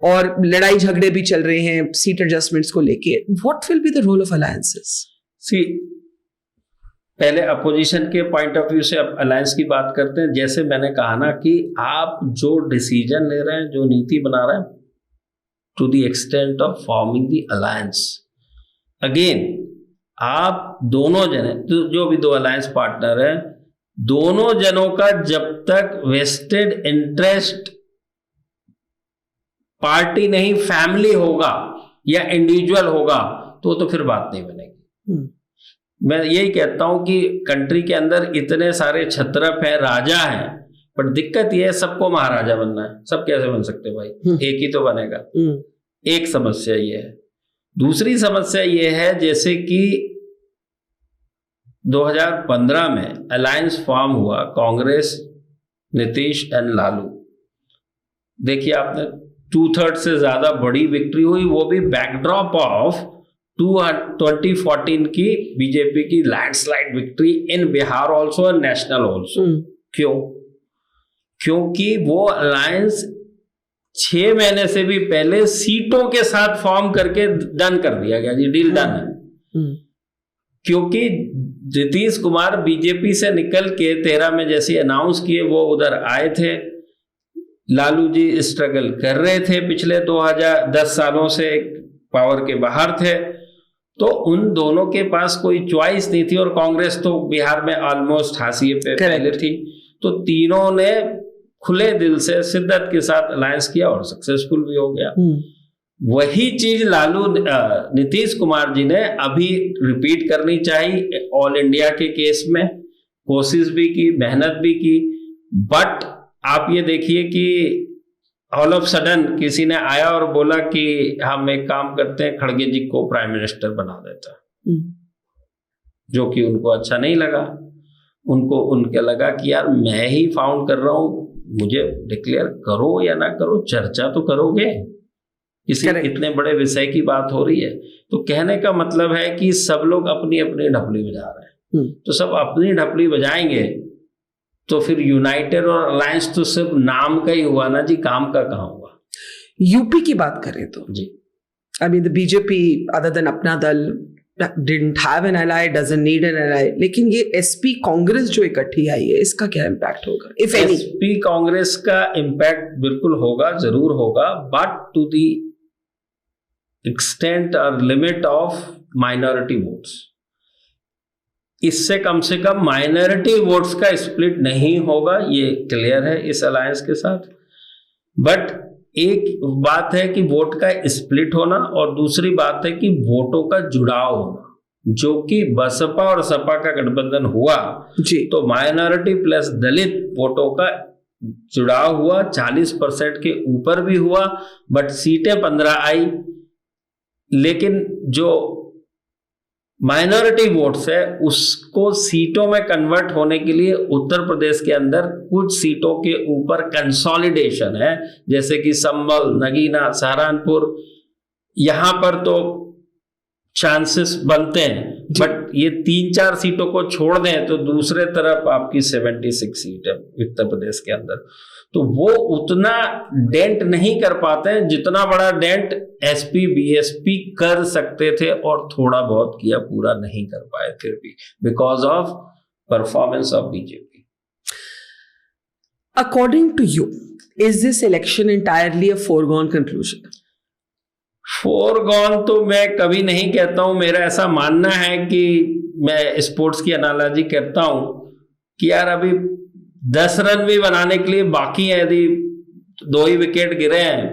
[SPEAKER 1] और लड़ाई झगड़े भी चल रहे हैं सीट एडजस्टमेंट्स को लेके। What will be the role of alliances?
[SPEAKER 2] See, पहले अपोजिशन के पॉइंट ऑफ व्यू से अब अलायंस की बात करते हैं। जैसे मैंने कहा ना कि आप जो डिसीजन ले रहे हैं, जो नीति बना रहे हैं, to the extent of forming the alliance. Again, आप दोनों जने, जो भी दो अलायंस पार्टनर हैं, दोनों जनों का जब तक वेस्टेड इंटरेस्ट पार्टी नहीं फैमिली होगा या इंडिविजुअल होगा तो फिर बात नहीं बनेगी। मैं यही कहता हूं कि कंट्री के अंदर इतने सारे छत्रप हैं, राजा हैं, पर दिक्कत यह है सबको महाराजा बनना है। सब कैसे बन सकते भाई? एक ही तो बनेगा। एक समस्या ये है। दूसरी समस्या ये है जैसे कि 2015 में अलायंस फॉर्म हुआ कांग्रेस, नीतीश एंड लालू। देखिए आपने 2/3 से ज्यादा बड़ी विक्ट्री हुई, वो भी बैकड्रॉप ऑफ 2014 की बीजेपी की landslide victory in Bihar also and national also. क्यों? क्योंकि वो अलायंस 6 महीने से भी पहले सीटों के साथ फॉर्म करके डन कर दिया गया जी, डील डन है। क्योंकि नीतीश कुमार बीजेपी से निकल के 13 में जैसे अनाउंस किए वो उधर आए थे, लालू जी स्ट्रगल कर रहे थे पिछले 2010 सालों से, पावर के बाहर थे, तो उन दोनों के पास कोई चॉइस नहीं थी, और कांग्रेस तो बिहार में ऑलमोस्ट हाशिए पे पहले थी। तो तीनों ने खुले दिल से शिद्दत के साथ अलायंस किया और सक्सेसफुल भी हो गया। वही चीज नीतीश कुमार जी ने अभी रिपीट करनी चाहिए। ऑल इंडिया के केस में कोशिश भी की, मेहनत भी की, बट आप ये देखिए कि ऑल ऑफ सडन किसी ने आया और बोला कि हम एक काम करते हैं, खड़गे जी को प्राइम मिनिस्टर बना देता, जो कि उनको अच्छा नहीं लगा। उनके लगा कि यार मैं ही फाउंड कर रहा हूं, मुझे डिक्लेयर करो या ना करो, चर्चा तो करोगे, किसी इतने बड़े विषय की बात हो रही है। तो कहने का मतलब है कि सब लोग अपनी अपनी ढपली बजा रहे हैं, तो सब अपनी ढपली बजाएंगे तो फिर यूनाइटेड और अलायंस तो सिर्फ नाम का ही हुआ ना जी, काम का कहाँ हुआ।
[SPEAKER 1] यूपी की बात करें तो
[SPEAKER 2] जी,
[SPEAKER 1] I mean the BJP other than Apna Dal didn't have an ally, doesn't need an ally, लेकिन ये एसपी कांग्रेस जो इकट्ठी आई है, इसका क्या इम्पैक्ट होगा इफ एनी?
[SPEAKER 2] एसपी कांग्रेस का इम्पैक्ट बिल्कुल होगा, जरूर होगा, बट टू द एक्सटेंट और लिमिट ऑफ माइनॉरिटी वोट्स। इससे कम से कम माइनॉरिटी वोट्स का स्प्लिट नहीं होगा, ये क्लियर है इस अलायंस के साथ। बट एक बात है कि वोट का स्प्लिट होना, और दूसरी बात है कि वोटों का जुड़ाव होना, जो कि बसपा और सपा का गठबंधन हुआ
[SPEAKER 1] जी, तो
[SPEAKER 2] माइनॉरिटी प्लस दलित वोटों का जुड़ाव हुआ, 40% के ऊपर भी हुआ, बट सीटें 15 आई। लेकिन जो माइनॉरिटी वोट्स है उसको सीटों में कन्वर्ट होने के लिए उत्तर प्रदेश के अंदर कुछ सीटों के ऊपर कंसोलिडेशन है, जैसे कि संभल, नगीना, सहारनपुर, यहां पर तो चांसेस बनते हैं। बट ये 3-4 सीटों को छोड़ दें तो दूसरे तरफ आपकी 76 सीट है उत्तर प्रदेश के अंदर, तो वो उतना डेंट नहीं कर पाते हैं जितना बड़ा डेंट एसपी बीएसपी कर सकते थे, और थोड़ा बहुत किया, पूरा नहीं कर पाए फिर भी, because of performance of BJP.
[SPEAKER 1] According to you, is this election entirely a foregone conclusion?
[SPEAKER 2] Foregone तो मैं कभी नहीं कहता हूं। मेरा ऐसा मानना है कि मैं स्पोर्ट्स की एनालॉजी करता हूं कि यार अभी 10 रन भी बनाने के लिए बाकी है, यदि 2 ही विकेट गिरे हैं,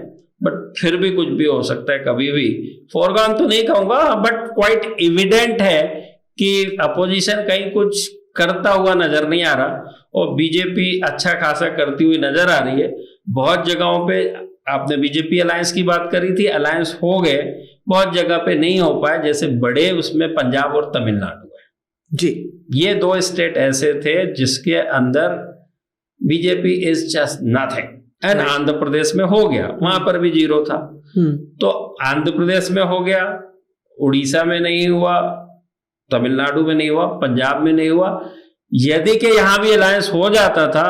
[SPEAKER 2] बट फिर भी कुछ भी हो सकता है कभी भी। फोरगॉन तो नहीं कहूंगा, बट क्वाइट एविडेंट है कि अपोजिशन कहीं कुछ करता हुआ नजर नहीं आ रहा, और बीजेपी अच्छा खासा करती हुई नजर आ रही है। बहुत जगहों पे आपने बीजेपी अलायंस की बात करी थी, अलायंस हो गए, बहुत जगह पे नहीं हो पाए, जैसे बड़े उसमें पंजाब और तमिलनाडु है
[SPEAKER 1] जी। ये
[SPEAKER 2] 2 स्टेट ऐसे थे जिसके अंदर BJP is just nothing, and Andhra Pradesh में हो गया, वहां पर भी 0 था। तो आंध्र प्रदेश में हो गया, उड़ीसा में नहीं हुआ, तमिलनाडु में नहीं हुआ, पंजाब में नहीं हुआ। यदि कि यहां भी अलायंस हो जाता था,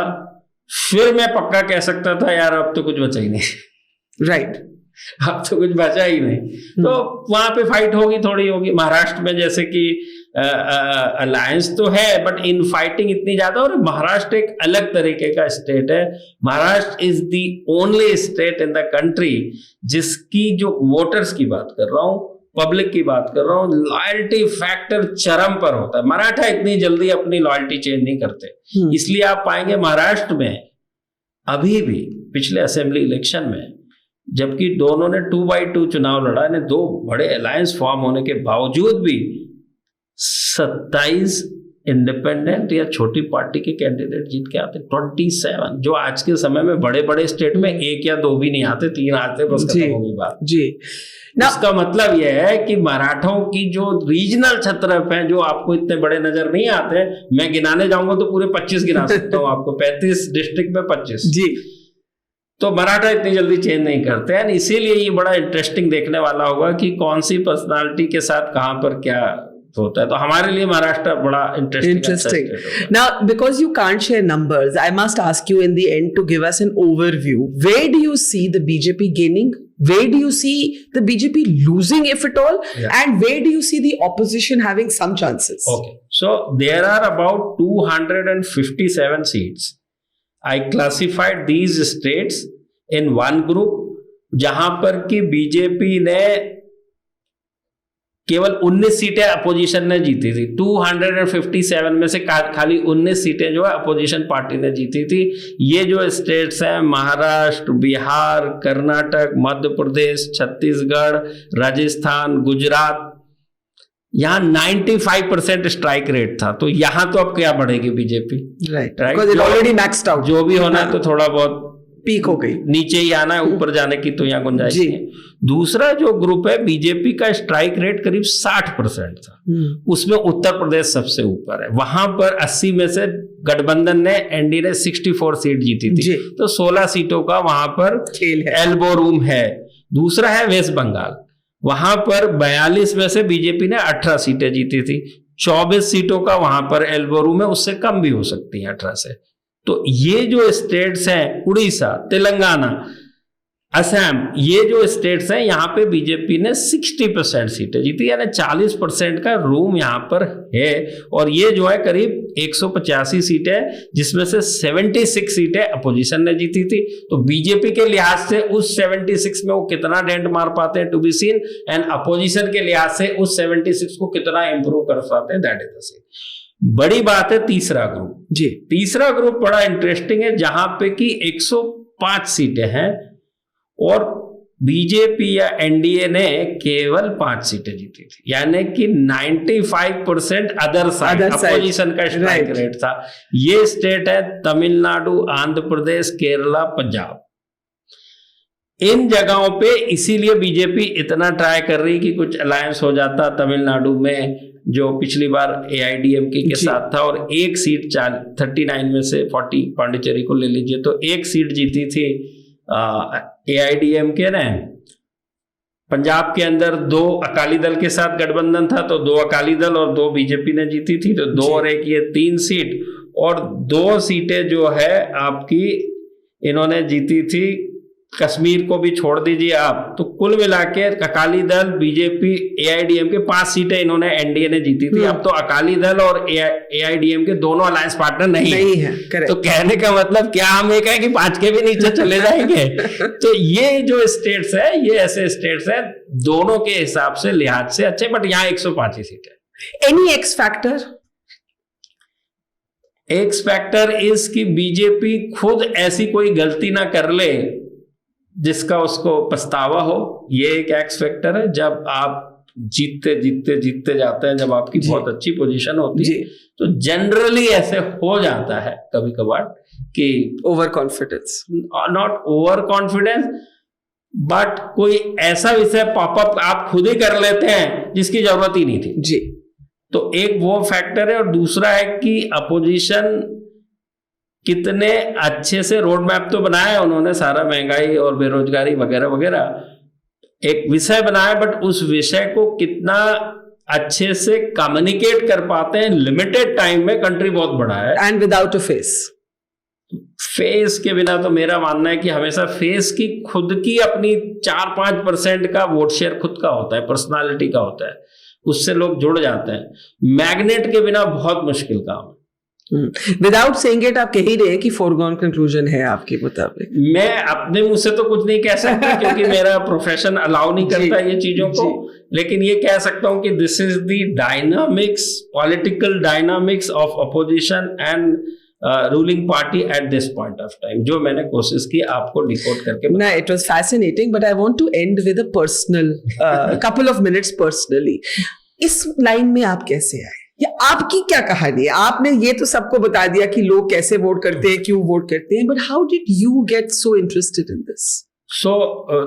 [SPEAKER 2] फिर मैं पक्का कह सकता था यार अब तो कुछ बचा ही नहीं,
[SPEAKER 1] राइट
[SPEAKER 2] अब तो कुछ बचा ही नहीं। तो वहां पे फाइट होगी, थोड़ी होगी। महाराष्ट्र में जैसे कि अलायंस तो है, बट इन फाइटिंग इतनी ज्यादा, और महाराष्ट्र एक अलग तरीके का स्टेट है। Maharashtra is the only state in the country जिसकी, जो वोटर्स की बात कर रहा हूं, पब्लिक की बात कर रहा हूं, लॉयल्टी फैक्टर चरम पर होता है। मराठा इतनी जल्दी अपनी लॉयल्टी चेंज नहीं करते, इसलिए आप पाएंगे महाराष्ट्र में अभी भी पिछले असेंबली इलेक्शन में, जबकि दोनों ने 2x2 चुनाव लड़ा, ने 2 बड़े अलायंस फॉर्म होने के बावजूद भी 27 इंडिपेंडेंट या छोटी पार्टी के कैंडिडेट जीत के आते। 27, जो आज के समय में बड़े बड़े स्टेट में 1 या 2 भी नहीं आते, 3 आते, बस खत्म होगी बात
[SPEAKER 1] जी।
[SPEAKER 2] इसका मतलब यह है कि मराठों की जो रीजनल छत्रप हैं, जो आपको इतने बड़े नजर नहीं आते, मैं गिनाने जाऊंगा तो पूरे 25 गिना सकता हूं आपको, 35 डिस्ट्रिक्ट में 25
[SPEAKER 1] जी।
[SPEAKER 2] तो मराठा इतनी जल्दी चेंज नहीं करते हैं, इसीलिए ये बड़ा इंटरेस्टिंग देखने वाला होगा कि कौन सी पर्सनालिटी के साथ कहां पर क्या होता है। तो हमारे लिए महाराष्ट्र बड़ा interesting.
[SPEAKER 1] Now, because you can't share numbers, I must ask you in the end to give us an overview. Where do you see the BJP gaining? Where do you see the BJP losing, if at all? Yeah. And where do you see the opposition having some chances?
[SPEAKER 2] Okay, so there are about 257 seats. I classified these states in one group, जहां पर कि बीजेपी ने केवल 19 सीटें अपोजिशन ने जीती थी। 257 में से खाली 19 सीटें जो है अपोजिशन पार्टी ने जीती थी। ये जो स्टेट्स हैं, महाराष्ट्र, बिहार, कर्नाटक, मध्य प्रदेश, छत्तीसगढ़, राजस्थान, गुजरात, यहाँ 95% स्ट्राइक रेट था। तो यहाँ तो अब क्या बढ़ेगी BJP,
[SPEAKER 1] right, already maxed out.
[SPEAKER 2] जो भी होना है तो थोड़ा बहुत
[SPEAKER 1] पीक हो गई,
[SPEAKER 2] नीचे ही आना है, ऊपर जाने की तो यहाँ गुंजाइश
[SPEAKER 1] जी।
[SPEAKER 2] नहीं है। दूसरा जो ग्रुप है, बीजेपी का स्ट्राइक रेट करीब 60% था, उसमें उत्तर प्रदेश सबसे ऊपर है। वहां पर 80 में से गठबंधन ने, एनडीए ने 64 सीट जीती थी,
[SPEAKER 1] जी।
[SPEAKER 2] तो 16 सीटों का वहां पर
[SPEAKER 1] खेल है।
[SPEAKER 2] एल्बो रूम है। दूसरा है वेस्ट बंगाल, वहां पर 42 में से बीजेपी ने 18 सीटें जीती थी, 24 सीटों का वहां पर एल्बो रूम है, उससे कम भी हो सकती है 18 से। तो ये जो स्टेट्स हैं, उड़ीसा, तेलंगाना, असम, ये जो स्टेट्स हैं, यहाँ पे बीजेपी ने 60% सीटें जीती, यानी 40% का रूम यहाँ पर है। और ये जो है करीब 185 सीटें, जिसमें से 76 सीटें अपोजिशन ने जीती थी। तो बीजेपी के लिहाज से उस 76 में वो कितना डेंट मार पाते हैं, to be seen, and opposition के लिहाज से उस 76 को कितना इंप्रूव कर पाते हैं, दैट इज द सीन। बड़ी बात है तीसरा ग्रुप
[SPEAKER 1] जी।
[SPEAKER 2] तीसरा ग्रुप बड़ा इंटरेस्टिंग है, जहां पे कि 105 सीटें हैं और बीजेपी या एनडीए ने केवल 5 सीटें जीती थी, यानी कि 95% अदर साइड अपोजिशन का स्ट्राइक रेट था। ये स्टेट है तमिलनाडु, आंध्र प्रदेश, केरला, पंजाब। इन जगहों पे इसीलिए बीजेपी इतना ट्राई कर रही कि कुछ अलायंस हो जाता। तमिलनाडु में जो पिछली बार एआईडीएमके के साथ था, और एक सीट 39 में से 40 पांडिचेरी को ले लीजिए, तो एक सीट जीती थी एआईडीएमके ने। पंजाब के अंदर 2 अकाली दल के साथ गठबंधन था, तो 2 अकाली दल और 2 बीजेपी ने जीती थी, तो 2 और 1 ये 3 सीट, और 2 सीटें जो है आपकी इन्होंने जीती थी। कश्मीर को भी छोड़ दीजिए आप, तो कुल मिला के अकाली दल, बीजेपी, एआईडीएम के 5 सीटें इन्होंने, एनडीए ने जीती थी। अब तो अकाली दल और एआईडीएम के दोनों अलायंस पार्टनर नहीं है। तो कहने का मतलब क्या हम ये कहें कि 5 के भी नीचे चले जाएंगे? तो ये जो स्टेट्स है, ये ऐसे स्टेट्स है दोनों के हिसाब से, लिहाज से अच्छे, बट यहाँ 105 ही सीट है।
[SPEAKER 1] Any x factor?
[SPEAKER 2] X factor is कि बीजेपी खुद ऐसी कोई गलती ना कर ले जिसका उसको पछतावा हो। ये एक एक्स फैक्टर है। जब आप जीतते जाते हैं, जब आपकी बहुत अच्छी पोजीशन होती है, तो जनरली ऐसे हो जाता है कभी कभार कि
[SPEAKER 1] over confidence,
[SPEAKER 2] not over confidence, but कोई ऐसा विषय पॉपअप आप खुद ही कर लेते हैं जिसकी जरूरत ही नहीं थी
[SPEAKER 1] जी।
[SPEAKER 2] तो एक वो फैक्टर है। और दूसरा है कि अपोजिशन कितने अच्छे से रोड मैप तो बनाया है उन्होंने, सारा महंगाई और बेरोजगारी वगैरह वगैरह एक विषय बनाया, बट उस विषय को कितना अच्छे से कम्युनिकेट कर पाते हैं लिमिटेड टाइम में। कंट्री बहुत बड़ा है,
[SPEAKER 1] एंड विदाउट अ
[SPEAKER 2] फेस के बिना तो मेरा मानना है कि हमेशा फेस की खुद की अपनी 4-5% का वोट शेयर खुद का होता है, पर्सनालिटी का होता है, उससे लोग जुड़ जाते हैं। मैग्नेट के बिना बहुत मुश्किल काम है।
[SPEAKER 1] विदाउट सेइंग इट आप कह ही रहे हैं कि फोरगॉन कंक्लूजन है आपके मुताबिक।
[SPEAKER 2] मैं अपने मुंह से तो कुछ नहीं कह सकता क्योंकि मेरा प्रोफेशन अलाउ नहीं करता ये चीजों को, लेकिन ये कह सकता हूं कि this is the dynamics, political dynamics of opposition and ruling party at this point of time, जो मैंने कोशिश की आपको डिकोड करके।
[SPEAKER 1] ना, it was fascinating, but I want to end with a personal couple of minutes personally. इस लाइन में आप कैसे आए, या आपकी क्या कहानी है? आपने ये तो सबको बता दिया कि लोग कैसे वोट करते हैं, क्यों वोट करते हैं, but how did you get so interested in this?
[SPEAKER 2] So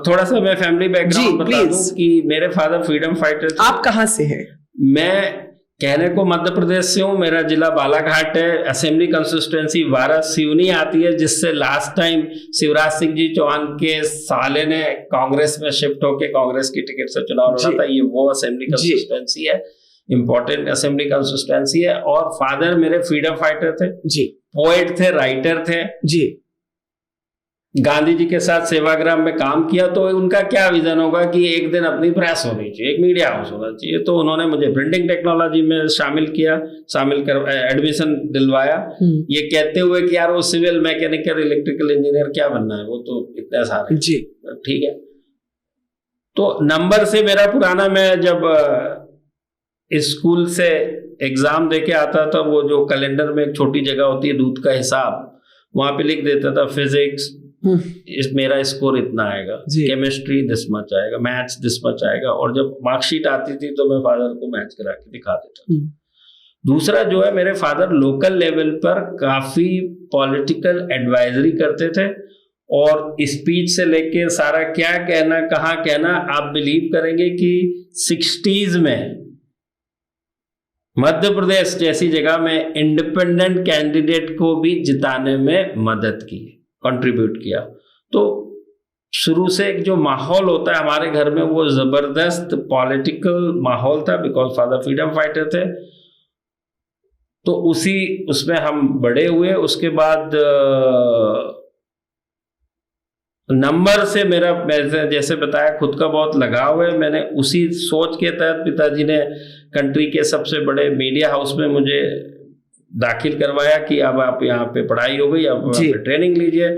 [SPEAKER 2] थोड़ा सा मैं फैमिली बैकग्राउंड बता दूं कि मेरे फादर फ्रीडम फाइटर थे।
[SPEAKER 1] आप कहाँ से हैं?
[SPEAKER 2] मैं कहने को मध्य प्रदेश से हूँ, मेरा जिला बालाघाट है, असेंबली कंस्टिट्यूएंसी वाराणसी सिवनी आती है, जिससे लास्ट टाइम शिवराज सिंह जी चौहान के साले ने कांग्रेस में शिफ्ट होकर कांग्रेस की टिकट से चुनाव लड़ा था। ये वो असेंबली कंस्टिट्यूएंसी है, इंपॉर्टेंट असेंबली कंस्टिट्यूएंसी है। और फादर मेरे फ्रीडम फाइटर थे
[SPEAKER 1] जी,
[SPEAKER 2] पोएट थे, राइटर थे
[SPEAKER 1] जी,
[SPEAKER 2] गांधी जी के साथ सेवाग्राम में काम किया। तो उनका क्या विजन होगा कि एक दिन अपनी प्रेस होनी चाहिए, एक मीडिया हाउस होना चाहिए। तो उन्होंने मुझे प्रिंटिंग टेक्नोलॉजी में शामिल कर एडमिशन दिलवाया, ये कहते हुए कि यार वो सिविल, मैकेनिकल, इलेक्ट्रिकल इंजीनियर क्या बनना है, वो तो इतने सारे।
[SPEAKER 1] जी,
[SPEAKER 2] ठीक है। तो नंबर से मेरा पुराना, मैं जब स्कूल से एग्जाम देके आता था, वो जो कैलेंडर में एक छोटी जगह होती है दूध का हिसाब, वहां पे लिख देता था फिजिक्स मेरा स्कोर इतना आएगा, केमिस्ट्री दिस मच आएगा, मैथ्स दिस मच आएगा। और जब मार्कशीट आती थी तो मैं फादर को मैच करा के दिखा देता। दूसरा जो है, मेरे फादर लोकल लेवल पर काफी पॉलिटिकल एडवाइजरी करते थे और स्पीच से लेके सारा क्या कहना कहाँ कहना, आप बिलीव करेंगे कि 60s में मध्य प्रदेश जैसी जगह में इंडिपेंडेंट कैंडिडेट को भी जिताने में मदद की, कंट्रीब्यूट किया। तो शुरू से एक जो माहौल होता है हमारे घर में वो जबरदस्त पॉलिटिकल माहौल था, बिकॉज फादर फ्रीडम फाइटर थे। तो उसमें हम बड़े हुए। उसके बाद नंबर से मेरा, मैंने जैसे बताया, खुद का बहुत लगाव है। मैंने उसी सोच के तहत पिताजी ने कंट्री के सबसे बड़े मीडिया हाउस में मुझे दाखिल करवाया कि अब आप यहाँ पे पढ़ाई हो गई, अब यहाँ पे ट्रेनिंग लीजिए।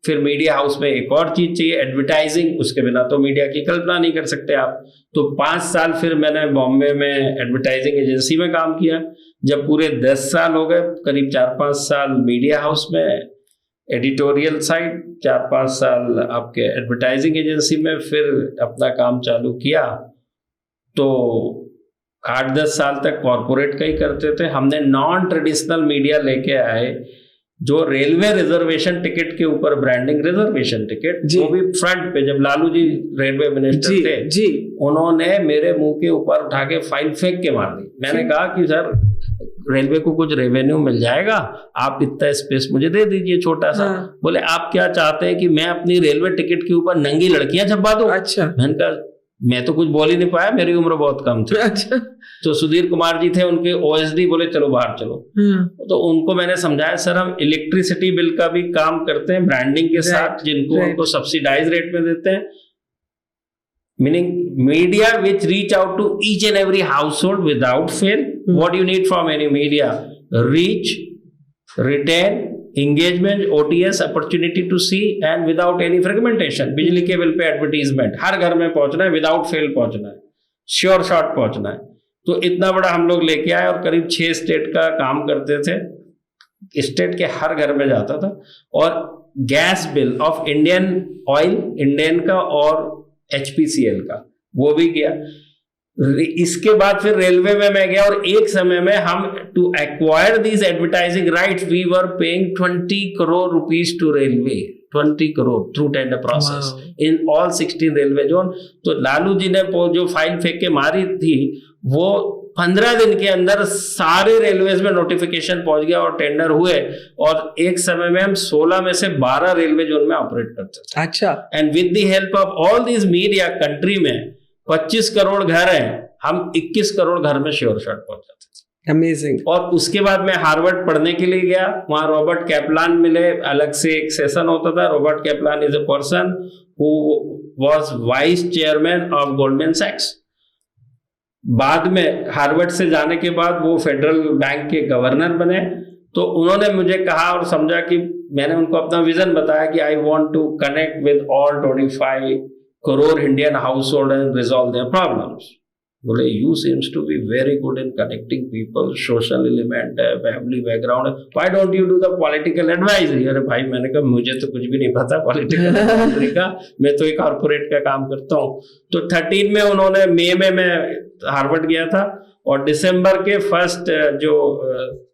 [SPEAKER 2] फिर मीडिया हाउस में एक और चीज चाहिए, एडवर्टाइजिंग। उसके बिना तो मीडिया की कल्पना नहीं कर सकते आप। तो 5 साल फिर मैंने बॉम्बे में एडवर्टाइजिंग एजेंसी में काम किया। जब पूरे 10 साल हो गए, करीब 4-5 साल मीडिया हाउस में एडिटोरियल साइड, 4-5 साल आपके एडवर्टाइजिंग एजेंसी में, फिर अपना काम चालू किया। तो 8-10 साल तक कॉरपोरेट का ही करते थे। हमने नॉन ट्रेडिशनल मीडिया लेके आए, जो रेलवे रिजर्वेशन टिकट के ऊपर ब्रांडिंग, रिजर्वेशन टिकट, वो भी फ्रंट पे। जब लालू जी रेलवे मिनिस्टर थे, उन्होंने मेरे मुंह के ऊपर उठा के फाइल फेंक के मार दी। मैंने कहा कि सर, रेलवे को कुछ रेवेन्यू मिल जाएगा, आप इतना स्पेस मुझे दे दीजिए छोटा सा। बोले आप क्या चाहते हैं कि मैं अपनी रेलवे टिकट के ऊपर नंगी लड़कियां छपवा दूं? अच्छा। मैंने कहा मैं तो कुछ बोल ही नहीं पाया, मेरी उम्र बहुत कम थी। अच्छा। तो सुधीर कुमार जी थे, उनके ओएसडी, बोले चलो बाहर चलो। तो उनको मैंने समझाया, सर हम इलेक्ट्रिसिटी बिल का भी काम करते हैं ब्रांडिंग के साथ, जिनको उनको सब्सिडाइज रेट में देते हैं। Meaning media which reach out to each and every household without fail. What you need from any media? Reach, retain, engagement, OTS, opportunity to see, and without any fragmentation. बिजली के बिल पे एडवर्टीजमेंट, हर घर में पहुंचना है, विदाउट फेल पहुंचना है, श्योर शॉट पहुंचना है। तो इतना बड़ा हम लोग लेके आए और करीब 6 स्टेट का काम करते थे। स्टेट के हर घर में जाता था। और gas bill of Indian oil, Indian का और HPCL का, वो भी किया। इसके बाद फिर रेलवे में मैं गया, और एक समय में हम to acquire these advertising rights we were paying 20 crore rupees to railway, 20 crore through tender process in all 16 railway zone. तो लालू जी ने जो फाइल फेंक के मारी थी, वो 15 दिन के अंदर सारे रेलवेज में नोटिफिकेशन पहुंच गया और टेंडर हुए। और एक समय में हम 16 में से 12 रेलवे जोन में ऑपरेट करते थे। अच्छा। And with the help of all this media, country में 25 करोड़ घर हैं, हम 21 करोड़ घर में श्योर शॉट पहुंचाते थे। अमेजिंग। और उसके बाद मैं हार्वर्ड पढ़ने के लिए गया। वहां रॉबर्ट कैपलान मिले, अलग से एक सेशन होता था। Robert Kaplan is a person who was vice chairman of Goldman सैक्स। बाद में हार्वर्ड से जाने के बाद वो फेडरल बैंक के गवर्नर बने। तो उन्होंने मुझे कहा और समझा कि मैंने उनको अपना विजन बताया कि I want to connect with all 25 crore Indian household and resolve their problems. बोले you seems to be very good in connecting people, social element है, फैमिली बैकग्राउंड है, why don't you do the political advisory? अरे भाई, मैंने कहा मुझे तो कुछ भी नहीं पता पॉलिटिकल एडवाइजरी का, मैं तो एक कॉर्पोरेट का काम करता हूँ। तो 13 में उन्होंने, मई में मैं हार्वर्ड गया था, और दिसंबर के फर्स्ट जो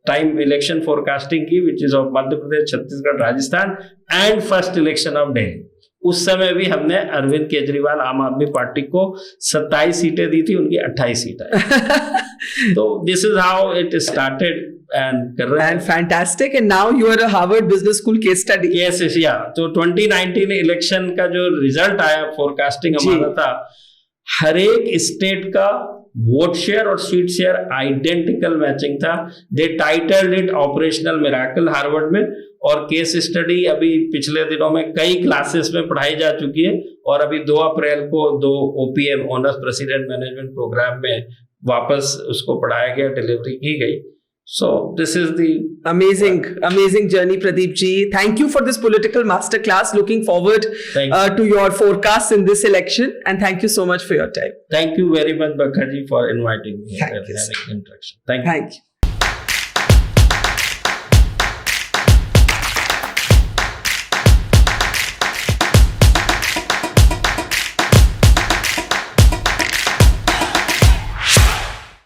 [SPEAKER 2] टाइम इलेक्शन फोरकास्टिंग की, which is of Madhya Pradesh, Chhattisgarh, Rajasthan, and first election of Delhi, उस समय भी हमने अरविंद केजरीवाल आम आदमी पार्टी को 27 सीटें दी थी, उनकी 28 सीटें। तो this is how it started and
[SPEAKER 1] fantastic, and now you are a Harvard Business School case study.
[SPEAKER 2] Yes, yeah. तो 2019 इलेक्शन का जो रिजल्ट आया, फोरकास्टिंग हमारा था, हर एक स्टेट का वोट शेयर और सीट शेयर आइडेंटिकल मैचिंग था। They titled it operational miracle Harvard में। और केस स्टडी अभी पिछले दिनों में कई क्लासेस में पढ़ाई जा चुकी है, और अभी 2 अप्रैल को 2 OPM, owners president management programme में वापस उसको पढ़ाया गया, डिलीवरी की गई। So this is the
[SPEAKER 1] amazing journey, Pradeep ji. Thank you for this political masterclass. Looking forward to your forecasts in this election, and thank you so much for your time.
[SPEAKER 2] Thank you very much, Bakha ji, for inviting me.
[SPEAKER 1] Thank you.
[SPEAKER 2] Interaction. Thank you.